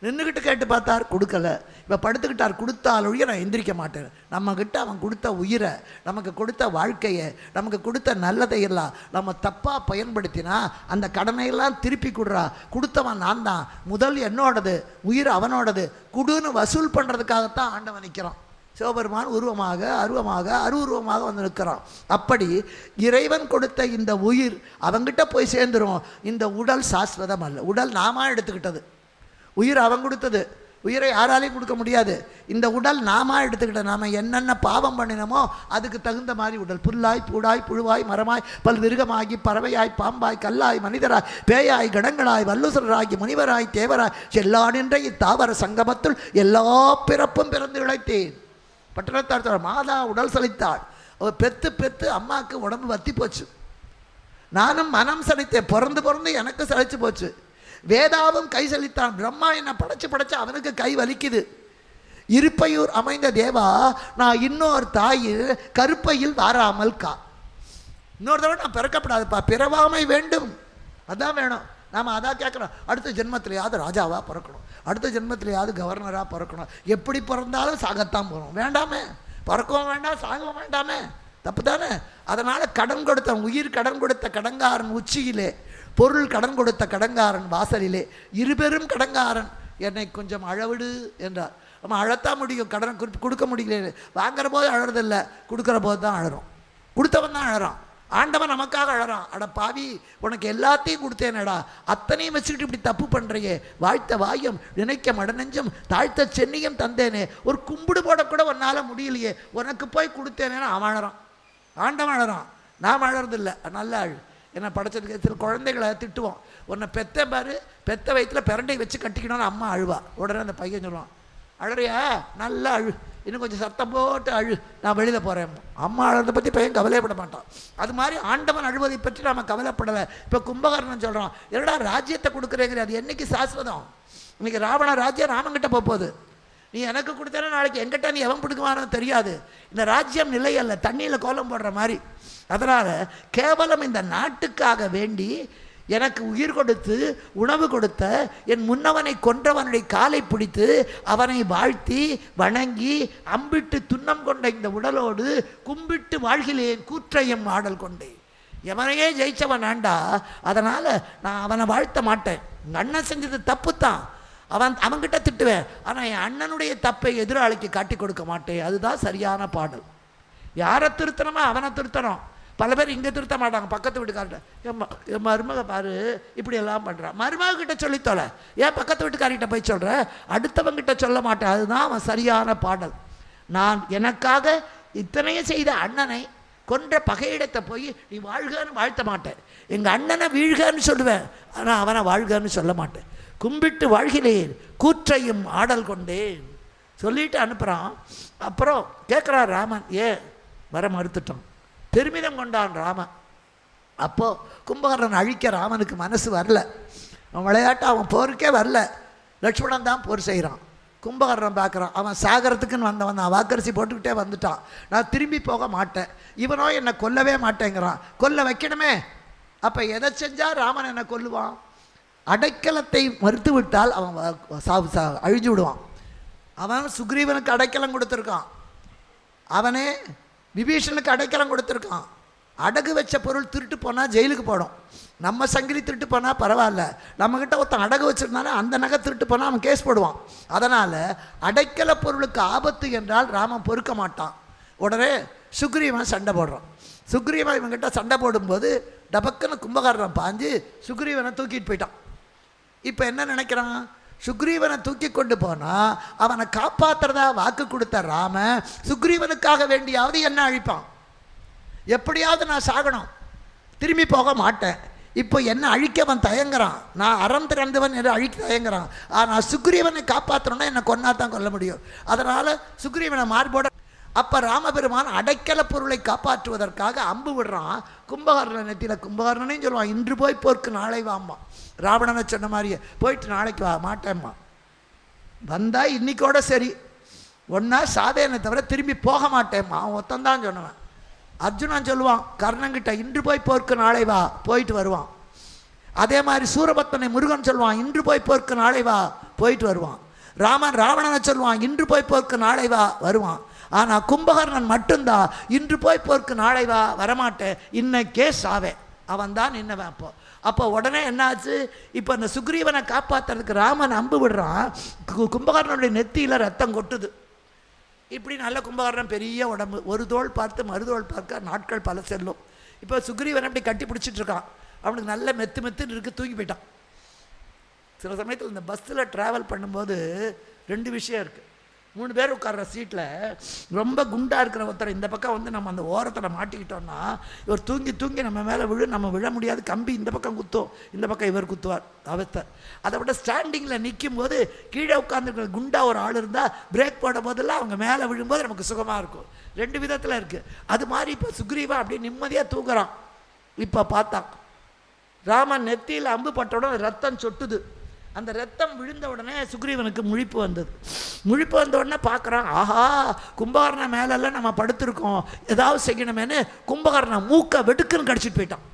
நின்றுக்கிட்டு கேட்டு பார்த்தார், கொடுக்கல. இப்போ படுத்துக்கிட்டார், கொடுத்தாலொழிய நான் எந்திரிக்க மாட்டேன். நம்மக்கிட்ட அவன் கொடுத்த உயிரை, நமக்கு கொடுத்த வாழ்க்கையை, நமக்கு கொடுத்த நல்லதையெல்லாம் நம்ம தப்பாக பயன்படுத்தினா அந்த கடனையெல்லாம் திருப்பி கொடுறா. கொடுத்தவன் நான் தான், முதல் என்னோடது, உயிர் அவனோடது. குடுன்னு வசூல் பண்ணுறதுக்காகத்தான் ஆண்டவன் நிற்கிறான். சிவபெருமான் உருவமாக, அருவமாக, அருவுருவமாக வந்து நிற்கிறான். அப்படி இறைவன் கொடுத்த இந்த உயிர் அவங்கிட்ட போய் சேர்ந்துடும். இந்த உடல் சாஸ்வதம் அல்ல. உடல் நாம எடுத்துக்கிட்டது, உயிர் அவன் கொடுத்தது. உயிரை யாராலையும் கொடுக்க முடியாது. இந்த உடல் நாம எடுத்துக்கிட்ட. நாம் என்னென்ன பாவம் பண்ணினோமோ அதுக்கு தகுந்த மாதிரி உடல். புல்லாய், பூடாய், புழுவாய், மரமாய், பல்விருகமாகி, பறவையாய், பாம்பாய், கல்லாய், மனிதராய், பேயாய், கடங்களாய், வல்லுசராகி, முனிவராய், தேவராய், எல்லா நின்ற இத்தாவர சங்கமத்துள் எல்லா பிறப்பும் பிறந்து இழைத்தேன். பட்டணத்தார் மாதா உடல் சலித்தாள். அவள் பெற்று பெற்று அம்மாவுக்கு உடம்பு வத்தி போச்சு. நானும் மனம் சலித்தேன். பிறந்து எனக்கு சலிச்சு போச்சு. வேதாவும் கை சலித்தான். பிரம்மா என்னை படைச்சு அவனுக்கு கை வலிக்குது. இருப்பையூர் அமைந்த தேவா, நான் இன்னொரு தாயில் கருப்பையில் வாராமல் கா. இன்னொரு தடவை நான் பிறக்கப்படாதுப்பா, பிறவாமை வேண்டும். அதான் வேணும். நாம் அதான் கேட்குறோம். அடுத்த ஜென்மத்திலேயாவது ராஜாவாக பிறக்கணும், அடுத்த ஜென்மத்திலேயாவது கவர்னராக பிறக்கணும். எப்படி பிறந்தாலும் சாகத்தான் போகிறோம். வேண்டாமே, பிறக்கவும் வேண்டாம், சாகவும் வேண்டாமே. தப்பு தானே? அதனால் கடன் கொடுத்த உயிர் கடன் கொடுத்த கடங்காரன் உச்சியிலே, பொருள் கடன் கொடுத்த கடங்காரன் வாசலிலே, இருபெரும் கடங்காரன் என்னை கொஞ்சம் அழவிடு என்றார். நம்ம அழத்தான் முடியும், கடன் கொடுக்க முடியல. வாங்குற போது அழறதில்லை, கொடுக்குற போது தான் அழறோம். கொடுத்தவன் தான் அழறான். ஆண்டவன் நமக்காக அழறான். அட பாவி, உனக்கு எல்லாத்தையும் கொடுத்தேனடா, அத்தனையும் வச்சுக்கிட்டு இப்படி தப்பு பண்ணுறையே. வாழ்த்த வாயும், நினைக்க மடநெஞ்சம், தாழ்த்த சென்னியும் தந்தேனே, ஒரு கும்பிடு போடக்கூட உன்னால் முடியலையே, உனக்கு போய் கொடுத்தேனேன்னு அவன் அழறான். ஆண்டவன் அழறான், நாம் அழறதில்லை. நல்ல அழு. என்னை படைச்சதுக்கு சில குழந்தைகளை திட்டுவோம். உன்னை பெத்த பாரு, பெத்த வயிற்றில் பிரண்டை வச்சு கட்டிக்கணும்னு அம்மா அழுவா. உடனே அந்த பையன் சொல்லுவான், அழறியா, நல்லா அழு, இன்னும் கொஞ்சம் சத்தம் போட்டு அழு, நான் வெளியில் போகிறேன். அம்மா அழுறதை பற்றி பையன் கவலைப்பட மாட்டான். அது மாதிரி ஆண்டவன் அழுவதை பற்றி நாம் கவலைப்படலை. இப்போ கும்பகர்ணன் சொல்கிறான், என்னடா ராஜ்யத்தை கொடுக்குறேங்கிற, அது என்றைக்கு சாஸ்வதம்? இன்றைக்கி ராவண ராஜ்யம் ராமங்கிட்ட போகுது. நீ எனக்கு கொடுத்தனா நாளைக்கு எங்கிட்ட நீ எவன் பிடிக்குவானோ தெரியாது. இந்த ராஜ்யம் நிலை அல்ல, தண்ணியில் கோலம் போடுற மாதிரி. அதனால் கேவலம் இந்த நாட்டுக்காக வேண்டி எனக்கு உயிர் கொடுத்து உணவு கொடுத்த என் முன்னவனை கொன்றவனுடைய காலை பிடித்து அவனை வாழ்த்தி வணங்கி அம்பிட்டு துன்னம் கொண்ட இந்த உடலோடு கும்பிட்டு வாழ்கிலேன் கூற்றையும் ஆடல் கொண்டேன். எவனையே ஜெயிச்சவன் ஆண்டா, அதனால் நான் அவனை வாழ்த்த மாட்டேன். எங்கள் அண்ணன் செஞ்சது தப்பு தான், அவன்கிட்ட திட்டுவேன். ஆனால் என் அண்ணனுடைய தப்பை எதிராளிக்கு காட்டி கொடுக்க மாட்டேன். அதுதான் சரியான பாடல். யாரை திருத்தணுமோ அவனை திருத்தணும். பல பேர் இங்கே திருத்த மாட்டாங்க, பக்கத்து வீட்டுக்கார்ட்ட என் மருமக பாரு இப்படி எல்லாம் பண்ணுறான். மருமகிட்ட சொல்லித்தோல, ஏன் பக்கத்து வீட்டுக்காரிகிட்ட போய் சொல்கிற? அடுத்தவங்கிட்ட சொல்ல மாட்டேன். அதுதான் அவன் சரியான பாடல். நான் எனக்காக இத்தனையும் செய்த அண்ணனை கொன்ற பகையிடத்தை போய் நீ வாழ்கன்னு வாழ்த்த மாட்டேன். எங்கள் அண்ணனை வீழ்கன்னு சொல்லுவேன், ஆனால் அவனை வாழ்கன்னு சொல்ல மாட்டேன். கும்பிட்டு வாழ்கிறேன் கூற்றையும் ஆடல் கொண்டேன் சொல்லிட்டு அனுப்புகிறான். அப்புறம் கேட்குறான் ராமன், ஏன் வர மறுத்துட்டான். பெருமிதம் கொண்டான் ராமன். அப்போது கும்பகர்ணன் அழிக்க ராமனுக்கு மனசு வரல. அவன் விளையாட்டு, அவன் போருக்கே வரல. லட்சுமணன் தான் போர் செய்கிறான். கும்பகர்ணன் பார்க்குறான், அவன் சாகரத்துக்குன்னு வந்தவன் தான், வாக்கரிசி போட்டுக்கிட்டே வந்துட்டான். நான் திரும்பி போக மாட்டேன், இவனோ என்னை கொல்லவே மாட்டேங்கிறான், கொல்ல வைக்கணுமே. அப்போ எதை செஞ்சால் ராமன் என்னை கொல்லுவான்? அடைக்கலத்தை மறுத்து விட்டால் அவன் அழிஞ்சு விடுவான். அவன் சுக்ரீவனுக்கு அடைக்கலம் கொடுத்துருக்கான், அவனே விபீஷனுக்கு அடைக்கலம் கொடுத்துருக்கான். அடகு வச்ச பொருள் திருட்டு போனால் ஜெயிலுக்கு போடும். நம்ம சங்கிலி திருட்டு போனால் பரவாயில்ல, நம்மக்கிட்ட ஒருத்தன் அடகு வச்சுருந்தானே அந்த நகை திருட்டு போனால் அவன் கேஸ் போடுவான். அதனால் அடைக்கல பொருளுக்கு ஆபத்து என்றால் ராமன் பொறுக்க மாட்டான். உடனே சுக்ரீவன் சண்டை போடுறான். சுக்ரீவன் இவன்கிட்ட சண்டை போடும்போது டபக்குன்னு கும்பகர்ணன் பாஞ்சு சுக்ரீவனை தூக்கிட்டு போயிட்டான். இப்போ என்ன நினைக்கிறான்? சுக்ரீவனை தூக்கி கொண்டு போனால் அவனை காப்பாற்றுறதா வாக்கு கொடுத்த ராமன் சுக்ரீவனுக்காக வேண்டியாவது என்ன அழிப்பான். எப்படியாவது நான் சாகணும், திரும்பி போக மாட்டேன். இப்போ என்ன அழிக்கவன் தயங்குறான். நான் அறம் திறந்தவன் என்று அழிக்க தயங்குறான். ஆனால் சுக்ரீவனை காப்பாற்றணுன்னா என்னை கொன்னா தான் கொல்ல முடியும். அதனால் சுக்ரீவனை மார்போட. அப்போ ராமபெருமான் அடைக்கல பொருளை காப்பாற்றுவதற்காக அம்பு விடுறான் கும்பகர்ணன் நெத்தியில். கும்பகர்ணனையும் சொல்லுவான், இன்று போய் போருக்கு நாளை வாம்மா. ராவணனை சொன்ன மாதிரியே போயிட்டு நாளைக்கு வா மாட்டேம்மா. வந்தால் இன்னைக்கோட சரி, ஒன்றா சாவேனை தவிர திரும்பி போக மாட்டேம்மா. அவன் ஒத்தந்தான் சொன்னவன். அர்ஜுனன் சொல்லுவான் கர்ணங்கிட்ட, இன்று போய் போருக்கு நாளை வா, போயிட்டு வருவான். அதே மாதிரி சூரபத்மனை முருகன் சொல்லுவான், இன்று போய் போருக்கு நாளை வா, போயிட்டு வருவான். ராமன் ராவணனை சொல்லுவான், இன்று போய் போருக்கு நாளை வா, வருவான். ஆனால் கும்பகர்ணன் மட்டும்தான் இன்று போய் போருக்கு நாளை வா, வரமாட்டேன், இன்னைக்கே சாவே. அவன் தான் நின்னவன். அப்போ உடனே என்னாச்சு? இப்போ அந்த சுக்ரீவனை காப்பாற்றுறதுக்கு ராமன் அம்பு விடுறான். கும்பகர்ணனுடைய நெத்தியில் ரத்தம் கொட்டுது. இப்படி நல்ல கும்பகர்ணன் பெரிய உடம்பு, ஒரு தோள் பார்த்து மறுதோள் பார்க்க நாட்கள் பல செல்லும். இப்போ சுக்ரீவன் அப்படி கட்டி பிடிச்சிட்டு இருக்கான். அவனுக்கு நல்ல மெத்துன்னு இருக்குது, தூக்கி போயிட்டான். சில சமயத்தில் இந்த பஸ்ஸில் ட்ராவல் பண்ணும்போது ரெண்டு விஷயம் இருக்குது. 3 பேர் உட்கார்ற சீட்டில் ரொம்ப குண்டாக இருக்கிற ஒருத்தர் இந்த பக்கம் வந்து நம்ம அந்த ஓரத்தில் மாட்டிக்கிட்டோம்னா இவர் தூங்கி தூங்கி நம்ம மேலே நம்ம விழ முடியாது. கம்பி இந்த பக்கம் குத்தும், இந்த பக்கம் இவர் குத்துவார் அவஸ்தை. அதை விட ஸ்டாண்டிங்கில் நிற்கும் போது கீழே உட்காந்துருக்கிற குண்டாக ஒரு ஆள் இருந்தால் பிரேக் போடும் போதெல்லாம் அவங்க மேலே விழும்போது நமக்கு சுகமாக இருக்கும். 2 விதத்தில் இருக்குது. அது மாதிரி இப்போ சுக்ரீவா அப்படியே நிம்மதியாக தூங்குறான். இப்போ பார்த்தான் ராமன் நெத்தியில் அம்பு பட்ட உடனே ரத்தம் சொட்டுது. அந்த ரத்தம் விழுந்த உடனே சுக்ரீவனுக்கு முழிப்பு வந்தது. முழிப்பு வந்த உடனே பார்க்குறான், ஆஹா கும்பகர்ணன் மேலெல்லாம் நம்ம படுத்திருக்கோம், ஏதாவது செய்யணுமேனு கும்பகர்ணன் மூக்கை வெடுக்குன்னு கடிச்சிட்டு போயிட்டான்.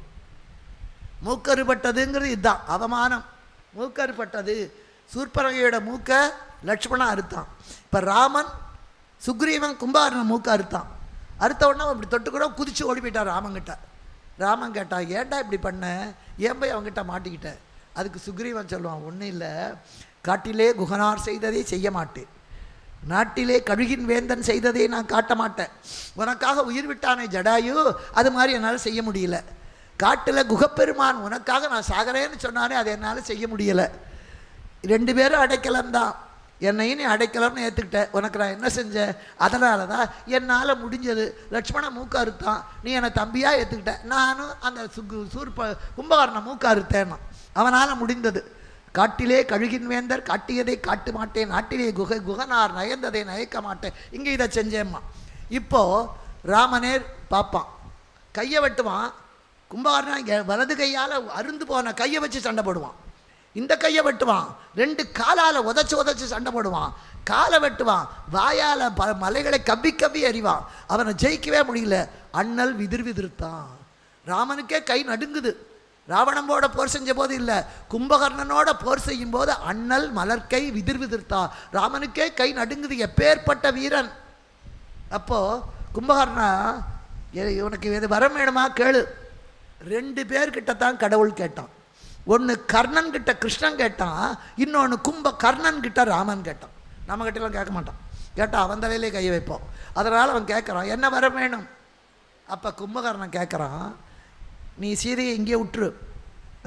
மூக்கறுபட்டதுங்கிறது இதுதான் அவமானம். மூக்கறுபட்டது. சூர்பனகையோட மூக்கை லட்சுமணன் அறுத்தான். இப்போ ராமன் சுக்ரீவன் கும்பகர்ணன் மூக்கை அறுத்தான். அறுத்த உடனே அப்படி தொட்டு கூட குதிச்சு ஓடி போயிட்டான் ராமன்கிட்ட. ராமன் கேட்டான், ஏன்டா இப்படி பண்ண, ஏன் போய் அவங்ககிட்ட மாட்டிக்கிட்டேன்? அதுக்கு சுக்ரீவன் சொல்லுவான், ஒன்றும் இல்லை, காட்டிலே குகனார் செய்ததை செய்ய மாட்டேன், நாட்டிலே கழுகின் வேந்தன் செய்ததை நான் காட்ட மாட்டேன். உனக்காக உயிர் விட்டானே ஜடாயு, அது மாதிரி என்னால் செய்ய முடியல. காட்டில் குகப்பெருமான் உனக்காக நான் சாகரேன்னு சொன்னானே, அதை என்னால் செய்ய முடியலை. 2 பேரும் அடைக்கலம் தான், என்னையும் நீ அடைக்கலம்னு ஏற்றுக்கிட்டேன். உனக்கு நான் என்ன செஞ்சேன்? அதனால தான் என்னால் முடிஞ்சது. லட்சுமணன் மூக்க அறுத்தான், நீ என்னை தம்பியாக ஏற்றுக்கிட்டேன். நானும் அந்த கும்பகர்ணன் மூக்க அறுத்தேன்னா அவனால் முடிந்தது. காட்டிலே கழுகின் வேந்தர் காட்டியதை காட்ட மாட்டேன், நாட்டிலே குகனார் நயந்ததை நயக்க மாட்டேன், இங்கே இதை செஞ்சேம்மா. இப்போது ராமனே பார்ப்பான், கையை வெட்டுவான். கும்பகர்ணன் வலது கையால் அருந்து போன கையை வச்சு சண்டை போடுவான். இந்த கையை வெட்டுவான், 2 காலால் உதச்சு சண்டை போடுவான், காலை வெட்டுவான், வாயால் மலைகளை கவ்வி கவ்வி எறிவான். அவனை ஜெயிக்கவே முடியல. அண்ணல் விதிர்த்தான். ராமனுக்கே கை நடுங்குது. ராவணனோட போர் செஞ்ச போது இல்லை, கும்பகர்ணனோட போர் செய்யும் போது அண்ணல் மலர்கை விதிர்த்தான். ராமனுக்கே கை நடுங்குது. எப்பேற்பட்ட வீரன்! அப்போ கும்பகர்ணா, உனக்கு இது வரம் வேணுமா கேளு. 2 பேர்கிட்ட தான் கடவுள் கேட்டான். ஒன்று கர்ணன் கிட்ட கிருஷ்ணன் கேட்டான், இன்னொன்று கர்ணன் கிட்ட ராமன் கேட்டான். நம்ம கிட்டலாம் கேட்க மாட்டான். கேட்டால் அவன் தலையிலே கையை வைப்போம். அதனால் அவன் கேட்குறான், என்ன வரம் வேணும்? அப்போ கும்பகர்ணன் கேட்குறான், நீ சீதையை இங்கே விட்டுரு,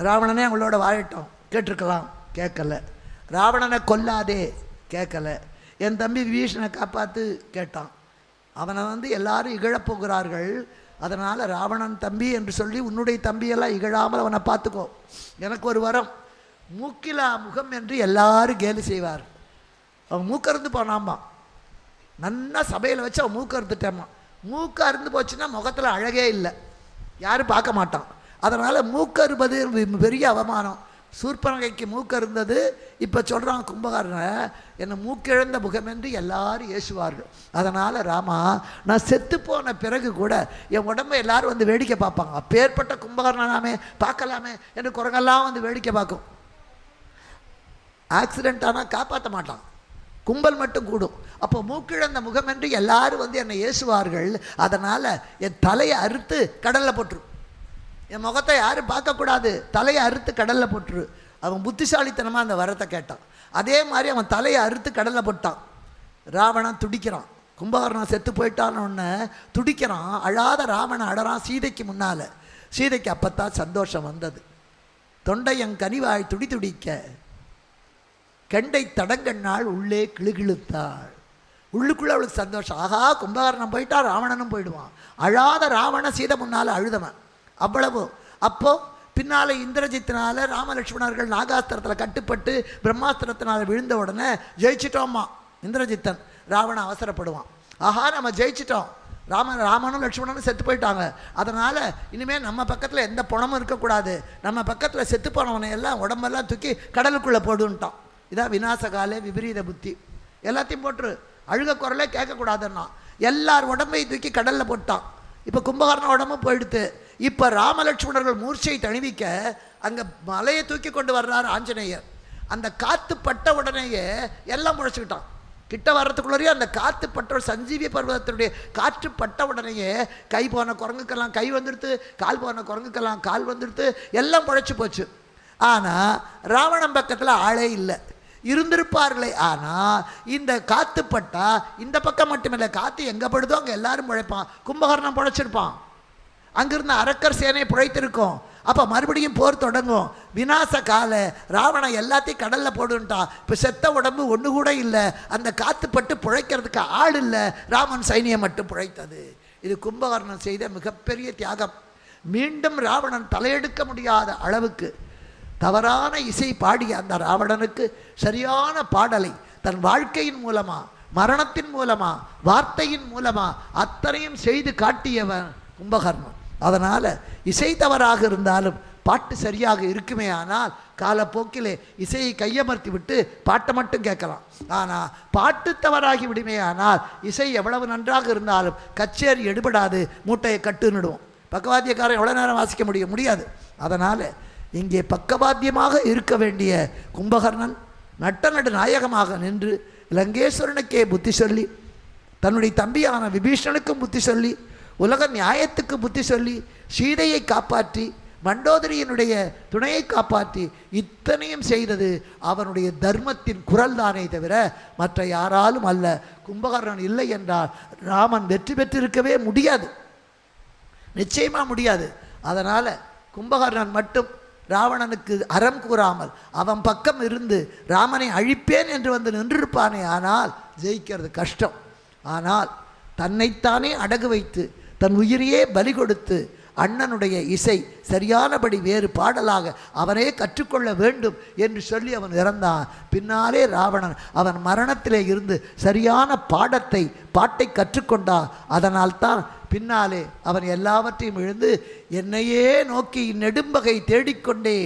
ராவணனே அவங்களோட வாழட்டும். கேட்டிருக்கலாம், கேட்கல. ராவணனை கொல்லாதே, கேட்கல. என் தம்பி விபீஷணனை காப்பாற்று, கேட்டான். அவனை எல்லாரும் இகழப்போகிறார்கள், அதனால் ராவணன் தம்பி என்று சொல்லி உன்னுடைய தம்பியெல்லாம் இகழாமல் அவனை பார்த்துக்கோ. எனக்கு ஒரு வரம், மூக்கிலா முகம் என்று எல்லாரும் கேலி செய்வார். அவன் மூக்கருந்து போனாம்மா, நன்னா சபையில் வச்சு அவன் மூக்க அறுத்துட்டாம்மா. மூக்க அருந்து போச்சுன்னா முகத்தில் அழகே இல்லை, யாரும் பார்க்க மாட்டான். அதனால் மூக்கறுபது பெரிய அவமானம். சூர்பனகைக்கு மூக்க இருந்தது. இப்போ சொல்கிறான் கும்பகர்ணன், என்னை மூக்கிழந்த முகம் என்று எல்லாரும் ஏசுவார்கள். அதனால் ராமா, நான் செத்து போன பிறகு கூட என் உடம்பை எல்லாரும் வேடிக்கை பார்ப்பாங்க. அப்பேற்பட்ட கும்பகர்ணனாமே பார்க்கலாமே என்று குரங்கெல்லாம் வேடிக்கை பார்க்கும். ஆக்சிடென்ட் ஆனால் காப்பாற்ற மாட்டான், கும்பல் மட்டும் கூடும். அப்போ மூக்கிழந்த முகம் என்று எல்லாரும் என்னை ஏசுவார்கள். அதனால் என் தலையை அறுத்து கடலில் போட்டுரு. என் முகத்தை யாரும் பார்க்கக்கூடாது, தலையை அறுத்து கடலில் போட்டுரு. அவன் புத்திசாலித்தனமாக அந்த வரத்தை கேட்டான். அதே மாதிரி அவன் தலையை அறுத்து கடலில் போட்டான். ராவணன் துடிக்கிறான். கும்பகர்ணன் செத்து போயிட்டான்னு துடிக்கிறான். அழாத ராவணன் அழறான் சீதைக்கு முன்னால். சீதைக்கு அப்பத்தான் சந்தோஷம் வந்தது. தொண்டையன் கனிவாய் துடி துடிக்க கெண்டை தடங்கண்ணாள் உள்ளே கிளுகிழுத்தாள். உள்ளுக்குள்ளே அவளுக்கு சந்தோஷம். ஆகா, கும்பகர்ணன் போயிட்டா ராவணனும் போயிடுவான். அழாத ராவண சீதை முன்னால் அழுதவன் அவ்வளவு. அப்போது பின்னால் இந்திரஜித்தினால ராமலட்சுமணர்கள் நாகாஸ்திரத்தில் கட்டுப்பட்டு பிரம்மாஸ்திரத்தினால் விழுந்த உடனே ஜெயிச்சிட்டோம்மா இந்திரஜித்தன். ராவணன் அவசரப்படுவான், ஆஹா நம்ம ஜெயிச்சிட்டோம், ராமனும் லட்சுமணனும் செத்து போயிட்டாங்க, அதனால் இனிமேல் நம்ம பக்கத்தில் எந்த பணமும் இருக்கக்கூடாது, நம்ம பக்கத்தில் செத்து போனவனை எல்லாம் உடம்பெல்லாம் தூக்கி கடலுக்குள்ளே போடுன்ட்டான். இதான் விநாசகாலே விபரீத புத்தி. எல்லாத்தையும் போட்டுரு, அழுக குரலே கேட்கக்கூடாதுன்னா எல்லார் உடம்பையும் தூக்கி கடலில் போட்டான். இப்போ கும்பகர்ண உடம்பு போயிடுத்து. இப்போ ராமலட்சுமணர்கள் மூர்ச்சை தணிவிக்க அங்கே மலையை தூக்கி கொண்டு வர்றார் ஆஞ்சநேயர். அந்த காற்று பட்ட உடனேயே எல்லாம் முளைச்சிக்கிட்டான். கிட்ட வர்றதுக்குள்ளேயே அந்த காற்று பட்ட சஞ்சீவி பர்வதத்தினுடைய காற்று பட்ட உடனேயே கை போன குரங்குக்கெல்லாம் கை வந்துடுத்து, கால் போன குரங்குக்கெல்லாம் கால் வந்துடுத்து, எல்லாம் முளைச்சி போச்சு. ஆனால் ராவணன் பக்கத்தில் ஆளே இல்லை. இருந்திருப்பார்களே, ஆனால் இந்த காற்று பட்டா இந்த பக்கம் மட்டுமில்லை, காற்று எங்கே படுதோ அங்கே எல்லாரும் பிழைப்பான். கும்பகர்ணன் பிழைச்சிருப்பான், அங்கிருந்த அரக்கர் சேனை பிழைத்திருக்கும். அப்போ மறுபடியும் போர் தொடங்கும். விநாச கால ராவணன் எல்லாத்தையும் கடலில் போடுன்ட்டான். இப்போ செத்த உடம்பு ஒன்று கூட இல்லை, அந்த காற்று பட்டு பிழைக்கிறதுக்கு ஆள் இல்லை, ராமன் சைனியம் மட்டும் பிழைத்தது. இது கும்பகர்ணன் செய்த மிகப்பெரிய தியாகம். மீண்டும் ராவணன் தலையெடுக்க முடியாத அளவுக்கு தவறான இசை பாடிய அந்த ராவணனுக்கு சரியான பாடலை தன் வாழ்க்கையின் மூலமா, மரணத்தின் மூலமா, வார்த்தையின் மூலமா அத்தனையும் செய்து காட்டியவன் கும்பகர்ணன். அதனால் இசை தவறாக இருந்தாலும் பாட்டு சரியாக இருக்குமே ஆனால் காலப்போக்கிலே இசையை கையமர்த்தி விட்டு பாட்டை மட்டும் கேட்கலாம். ஆனால் பாட்டு தவறாகி விடுமே ஆனால் இசை எவ்வளவு நன்றாக இருந்தாலும் கச்சேரி எடுபடாது, மூட்டையை கட்டுன்னுடுவோம். பக்கவாத்தியக்காரன் எவ்வளோ நேரம் வாசிக்க முடியாது. அதனால் இங்கே பக்கவாத்தியமாக இருக்க வேண்டிய கும்பகர்ணன் நட்ட நாயகமாக நின்று லங்கேஸ்வரனுக்கே புத்தி சொல்லி, தன்னுடைய தம்பியான விபீஷணனுக்கும் புத்தி சொல்லி, உலக நியாயத்துக்கு புத்தி சொல்லி, சீதையை காப்பாற்றி, மண்டோதரியினுடைய துணையை காப்பாற்றி, இத்தனையும் செய்தது அவனுடைய தர்மத்தின் குரல் தானே தவிர மற்ற யாராலும் அல்ல. கும்பகர்ணன் இல்லை என்றால் ராமன் வெற்றி பெற்றிருக்கவே முடியாது, நிச்சயமாக முடியாது. அதனால் கும்பகர்ணன் மட்டும் ராவணனுக்கு அறம் கூறாமல் அவன் பக்கம் இருந்து ராமனை அழிப்பேன் என்று நின்றிருப்பானே ஆனால் ஜெயிக்கிறது கஷ்டம். ஆனால் தன்னைத்தானே அடகு வைத்து தன் உயிரையே பலி கொடுத்து அண்ணனுடைய இசை சரியானபடி வேறு பாடலாக அவனே கற்றுக்கொள்ள வேண்டும் என்று சொல்லி அவன் இறந்தான். பின்னாலே ராவணன் அவன் மரணத்திலே இருந்து சரியான பாட்டை கற்றுக்கொண்டான். அதனால்தான் பின்னாலே அவன் எல்லாவற்றையும் இழந்து என்னையே நோக்கி நெடும்பகை தேடிக்கொண்டே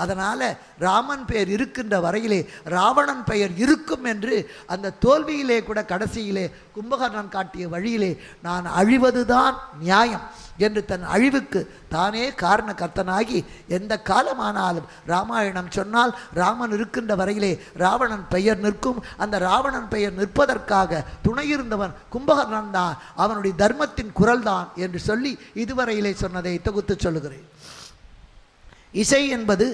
அதனால் ராமன் பெயர் இருக்கின்ற வரையிலே ராவணன் பெயர் இருக்கும் என்று அந்த தோல்வியிலே கூட கடைசியிலே கும்பகர்ணன் காட்டிய வழியிலே நான் அழிவதுதான் நியாயம் என்று தன் அழிவுக்கு தானே காரண கர்த்தனாகி எந்த காலமானாலும் ராமாயணம் சொன்னால் ராமன் இருக்கின்ற வரையிலே ராவணன் பெயர் நிற்கும். அந்த ராவணன் பெயர் நிற்பதற்காக துணையிருந்தவன் கும்பகர்ணன் தான், அவனுடைய தர்மத்தின் குரல் தான் என்று சொல்லி இதுவரையிலே சொன்னதை தொகுத்து சொல்லுகிறேன். இசை என்பது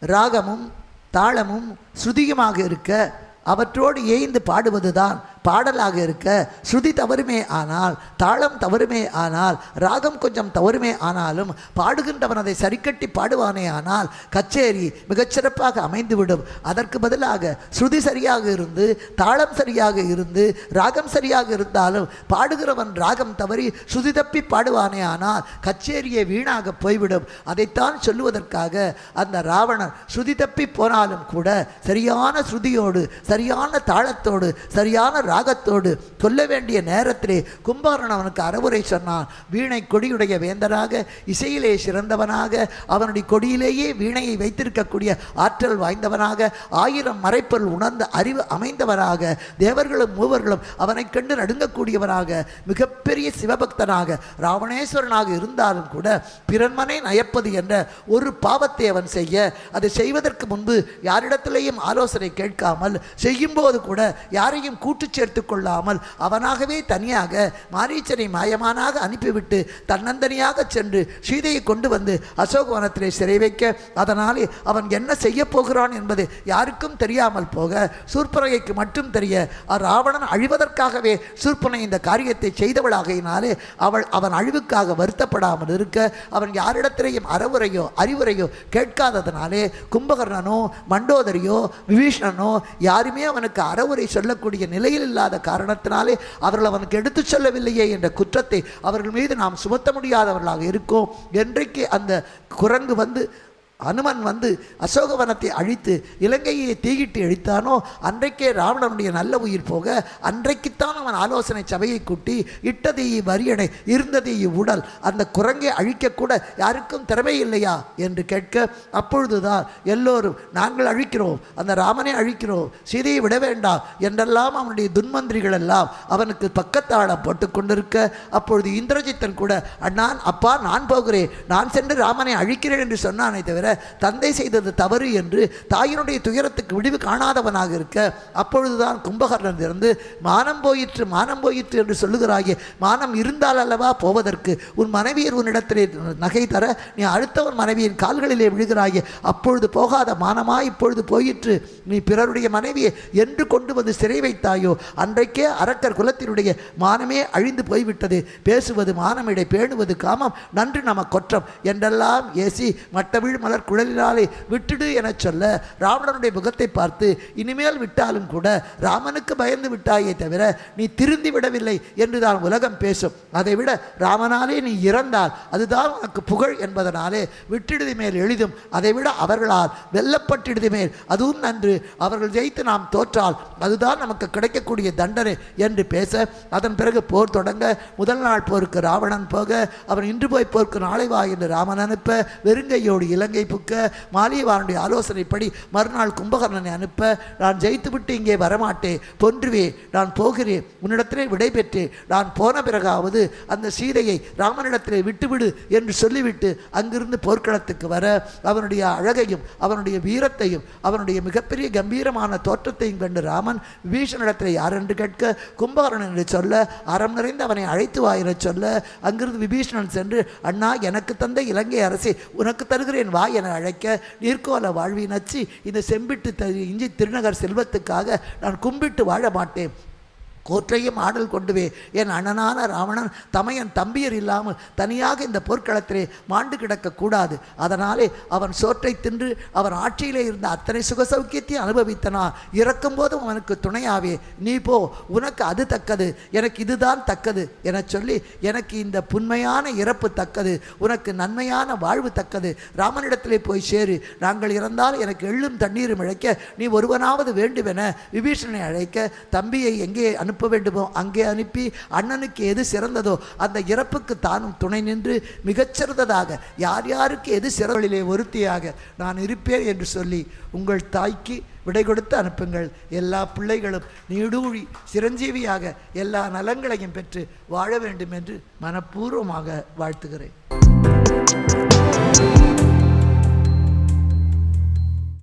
ராகமும் தாளமும் ஸ்ருதியுமாக இருக்க அவற்றோடு ஏய்ந்து பாடுவதுதான் பாடலாக இருக்க. ஸ்ருதி தவறுமே ஆனால், தாளம் தவறுமே ஆனால், ராகம் கொஞ்சம் தவறுமே ஆனாலும் பாடுகின்றவன் அதை சரிக்கட்டி பாடுவானே ஆனால் கச்சேரி மிகச்சிறப்பாக அமைந்துவிடும். அதற்கு பதிலாக ஸ்ருதி சரியாக இருந்து தாளம் சரியாக இருந்து ராகம் சரியாக இருந்தாலும் பாடுகிறவன் ராகம் தவறி ஸ்ருதி தப்பி பாடுவானே ஆனால் கச்சேரியை வீணாக போய்விடும். அதைத்தான் சொல்லுவதற்காக அந்த ராவணன் ஸ்ருதி தப்பி போனாலும் கூட சரியான ஸ்ருதியோடு சரியான தாளத்தோடு சரியான ராகத்தோடு சொல்ல வேண்டிய நேரத்திலே கும்பகர்ணன் அவனுக்கு அறிவுரை சொன்னான். வீணை கொடியுடைய வேந்தனாக இசையிலே சிறந்தவனாக அவனுடைய கொடியிலேயே வீணையை வைத்திருக்கக்கூடிய ஆற்றல் வாய்ந்தவனாக 1000 மறைப்பொருள் உணர்ந்த அறிவு அமைந்தவனாக தேவர்களும் மூவர்களும் அவனை கண்டு நடுங்கக்கூடியவனாக மிகப்பெரிய சிவபக்தனாக ராவணேஸ்வரனாக இருந்தாலும் கூட பிறன்மனை நயப்பது என்ற ஒரு பாவத்தை அவன் செய்ய, அதை செய்வதற்கு முன்பு யாரிடத்திலேயும் ஆலோசனை கேட்காமல் செய்யும்போது கூட யாரையும் கூட்டு சேர்த்து கொள்ளாமல் அவனாகவே தனியாக மாரீச்சனை மாயமானாக அனுப்பிவிட்டு தன்னந்தனியாக சென்று சீதையை கொண்டு வந்து அசோகவனத்திலே சிறை வைக்க, அதனாலே அவன் என்ன செய்ய போகிறான் என்பது யாருக்கும் தெரியாமல் போக சூர்பனகைக்கு மட்டும் தெரிய ராவணன் அழிவதற்காகவே சூர்பனை இந்த காரியத்தை செய்தவளாகையினாலே அவன் அழிவுக்காக வருத்தப்படாமல் இருக்க அவன் யாரிடத்திலேயும் அறிவுரையோ கேட்காததனாலே கும்பகர்ணனோ மண்டோதரியோ விபீஷணனோ யாருமே அவனுக்கு அறிவுரை சொல்லக்கூடிய நிலையில் இல்லாத காரணத்தினாலே அவர்கள் அவனுக்கு எடுத்து சொல்லவில்லையே என்ற குற்றத்தை அவர்கள் மீது நாம் சுமத்த முடியாதவர்களாக இருக்கோம். என்றைக்கு அந்த குரங்கு வந்து அனுமன் வந்து அசோகவனத்தை அழித்து இலங்கையை தீயிட்டு அழித்தானோ அன்றைக்கே ராவணனுடைய நல்ல உயிர் போக அன்றைக்குத்தான் அவன் ஆலோசனை சபையை கூட்டி இட்டதை வரியடை இருந்ததை உடல் அந்த குரங்கை அழிக்கக்கூட யாருக்கும் திறமை இல்லையா என்று கேட்க, அப்பொழுதுதான் எல்லோரும் நாங்கள் அழிக்கிறோம், அந்த ராமனை அழிக்கிறோம், சீதையை விட வேண்டாம் என்றெல்லாம் அவனுடைய துன்மந்திரிகள் எல்லாம் அவனுக்கு பக்கத்தாழம் போட்டு கொண்டிருக்க, அப்பொழுது இந்திரஜித்தன் கூட அண்ணான் அப்பா நான் போகிறேன், நான் சென்று ராமனை அழிக்கிறேன் என்று சொன்னானே தவிர தந்தை செய்தது தவறு என்று தாயினுடைய துயரத்துக்கு விடிவு காணாதவனாக இருக்க, அப்பொழுதுதான் கும்பகர்ணன் இருந்து மானம் போயிற்று என்று சொல்லுகிறாயே, மானம் இருந்தால் அல்லவா போவதற்கு, உன் மனைவியர் உன்னிடத்திலே நகை தர நீ அடுத்தவன் மனைவியின் கால்களிலே விழுகிறாயே, அப்பொழுது போகாத மானமா இப்பொழுது போயிற்று, நீ பிறருடைய மனைவியை என்று கொண்டு வந்து சிறை வைத்தாயோ அன்றைக்கே அரக்கர் குலத்தினுடைய மானமே அழிந்து போய்விட்டது, பேசுவது மானமிடை பேணுவது காமம் நன்று நம கொற்றம் என்றெல்லாம் ஏசி மட்டவிழ் மலர் குழலினாலே விட்டுடு என சொல்ல, ராவணனுடைய முகத்தை பார்த்து இனிமேல் விட்டாலும் கூட ராமனுக்கு பயந்து விட்டாயே தவிர நீ திருந்தி விடவில்லை என்றுதான் உலகம் பேசும், அதைவிட ராமனாலே நீ இறந்தால் அதுதான் உனக்கு புகழ் என்பதனாலே விட்டிடுதி மேல் எளிதும், அதைவிட அவர்களால் வெல்லப்பட்டிடுதி மேல் அதுவும் நன்று, அவர்கள் ஜெயித்து நாம் தோற்றால் அதுதான் நமக்கு கிடைக்கக்கூடிய தண்டனை என்று பேச, அதன் பிறகு போர் தொடங்க முதல் நாள் போருக்கு ராவணன் போக அவன் இன்று போய் போருக்கு நாளை வா என்று ராமன் அனுப்ப, வெறுங்கையோடு இலங்கை புக்க மாலியவானுடைய ஆலோசனைப்படி மறுநாள் கும்பகர்ணனை அனுப்ப, நான் ஜெயித்துவிட்டு இங்கே வரமாட்டேன், பொன்றுவே நான் போகிறேன், உன்னிடத்திலே விடை பெற்று நான் போன பிறகாவது அந்த சீதையை ராமனிடத்திலே விட்டுவிடு என்று சொல்லிவிட்டு அங்கிருந்து போர்க்களத்துக்கு வர அவனுடைய அழகையும் அவனுடைய வீரத்தையும் அவனுடைய மிகப்பெரிய கம்பீரமான தோற்றத்தையும் கண்டு ராமன் விபீஷணனிடத்திலே யார் என்று கேட்க, கும்பகர்ணன் என்று சொல்ல, அறம் நிறைந்து அவனை அழைத்து வா என சொல்ல, அங்கிருந்து விபீஷணன் சென்று அண்ணா எனக்கு தந்த இலங்கை அரசே உனக்கு தருகிறேன் வா என அழைக்க, நீர்கோல வாழ்வி நச்சு இந்த செம்பிட்டு இஞ்சி திருநகர் செல்வத்துக்காக நான் கும்பிட்டு வாழ மாட்டேன், கோற்றையும் ஆடல் கொண்டுவே என் அண்ணனான ராவணன் தமையன் தம்பியர் இல்லாமல் தனியாக இந்த போர்க்களத்திலே மாண்டு கிடக்கக்கூடாது, அதனாலே அவன் சோற்றை தின்று அவன் ஆட்சியிலே இருந்த அத்தனை சுகசௌக்கியத்தையும் அனுபவித்தனா, இறக்கும் போதும் அவனுக்கு துணையாவே நீ போ, உனக்கு அது தக்கது எனக்கு இதுதான் தக்கது என சொல்லி, எனக்கு இந்த புண்மையான இறப்பு தக்கது, உனக்கு நன்மையான வாழ்வு தக்கது, ராமனிடத்திலே போய் சேரு, நாங்கள் இறந்தால் எனக்கு எள்ளும் தண்ணீரும் இழைக்க நீ ஒருவனாவது வேண்டுமென விபீஷணனை அழைக்க, தம்பியை எங்கே அனுப்ப வேண்டுமோ அங்கே அனுப்பி அண்ணனுக்கு எது சிறந்ததோ அந்த இறப்புக்கு தானும் துணை நின்று மிகச்சிறந்ததாக யார் யாருக்கு எது சிறந்ததிலே ஒருத்தியாக நான் இருப்பேன் என்று சொல்லி உங்கள் தாய்க்கு விடை கொடுத்து அனுப்புங்கள். எல்லா பிள்ளைகளும் நீடூழி சிரஞ்சீவியாக எல்லா நலங்களையும் பெற்று வாழ வேண்டும் என்று மனப்பூர்வமாக வாழ்த்துகிறேன்.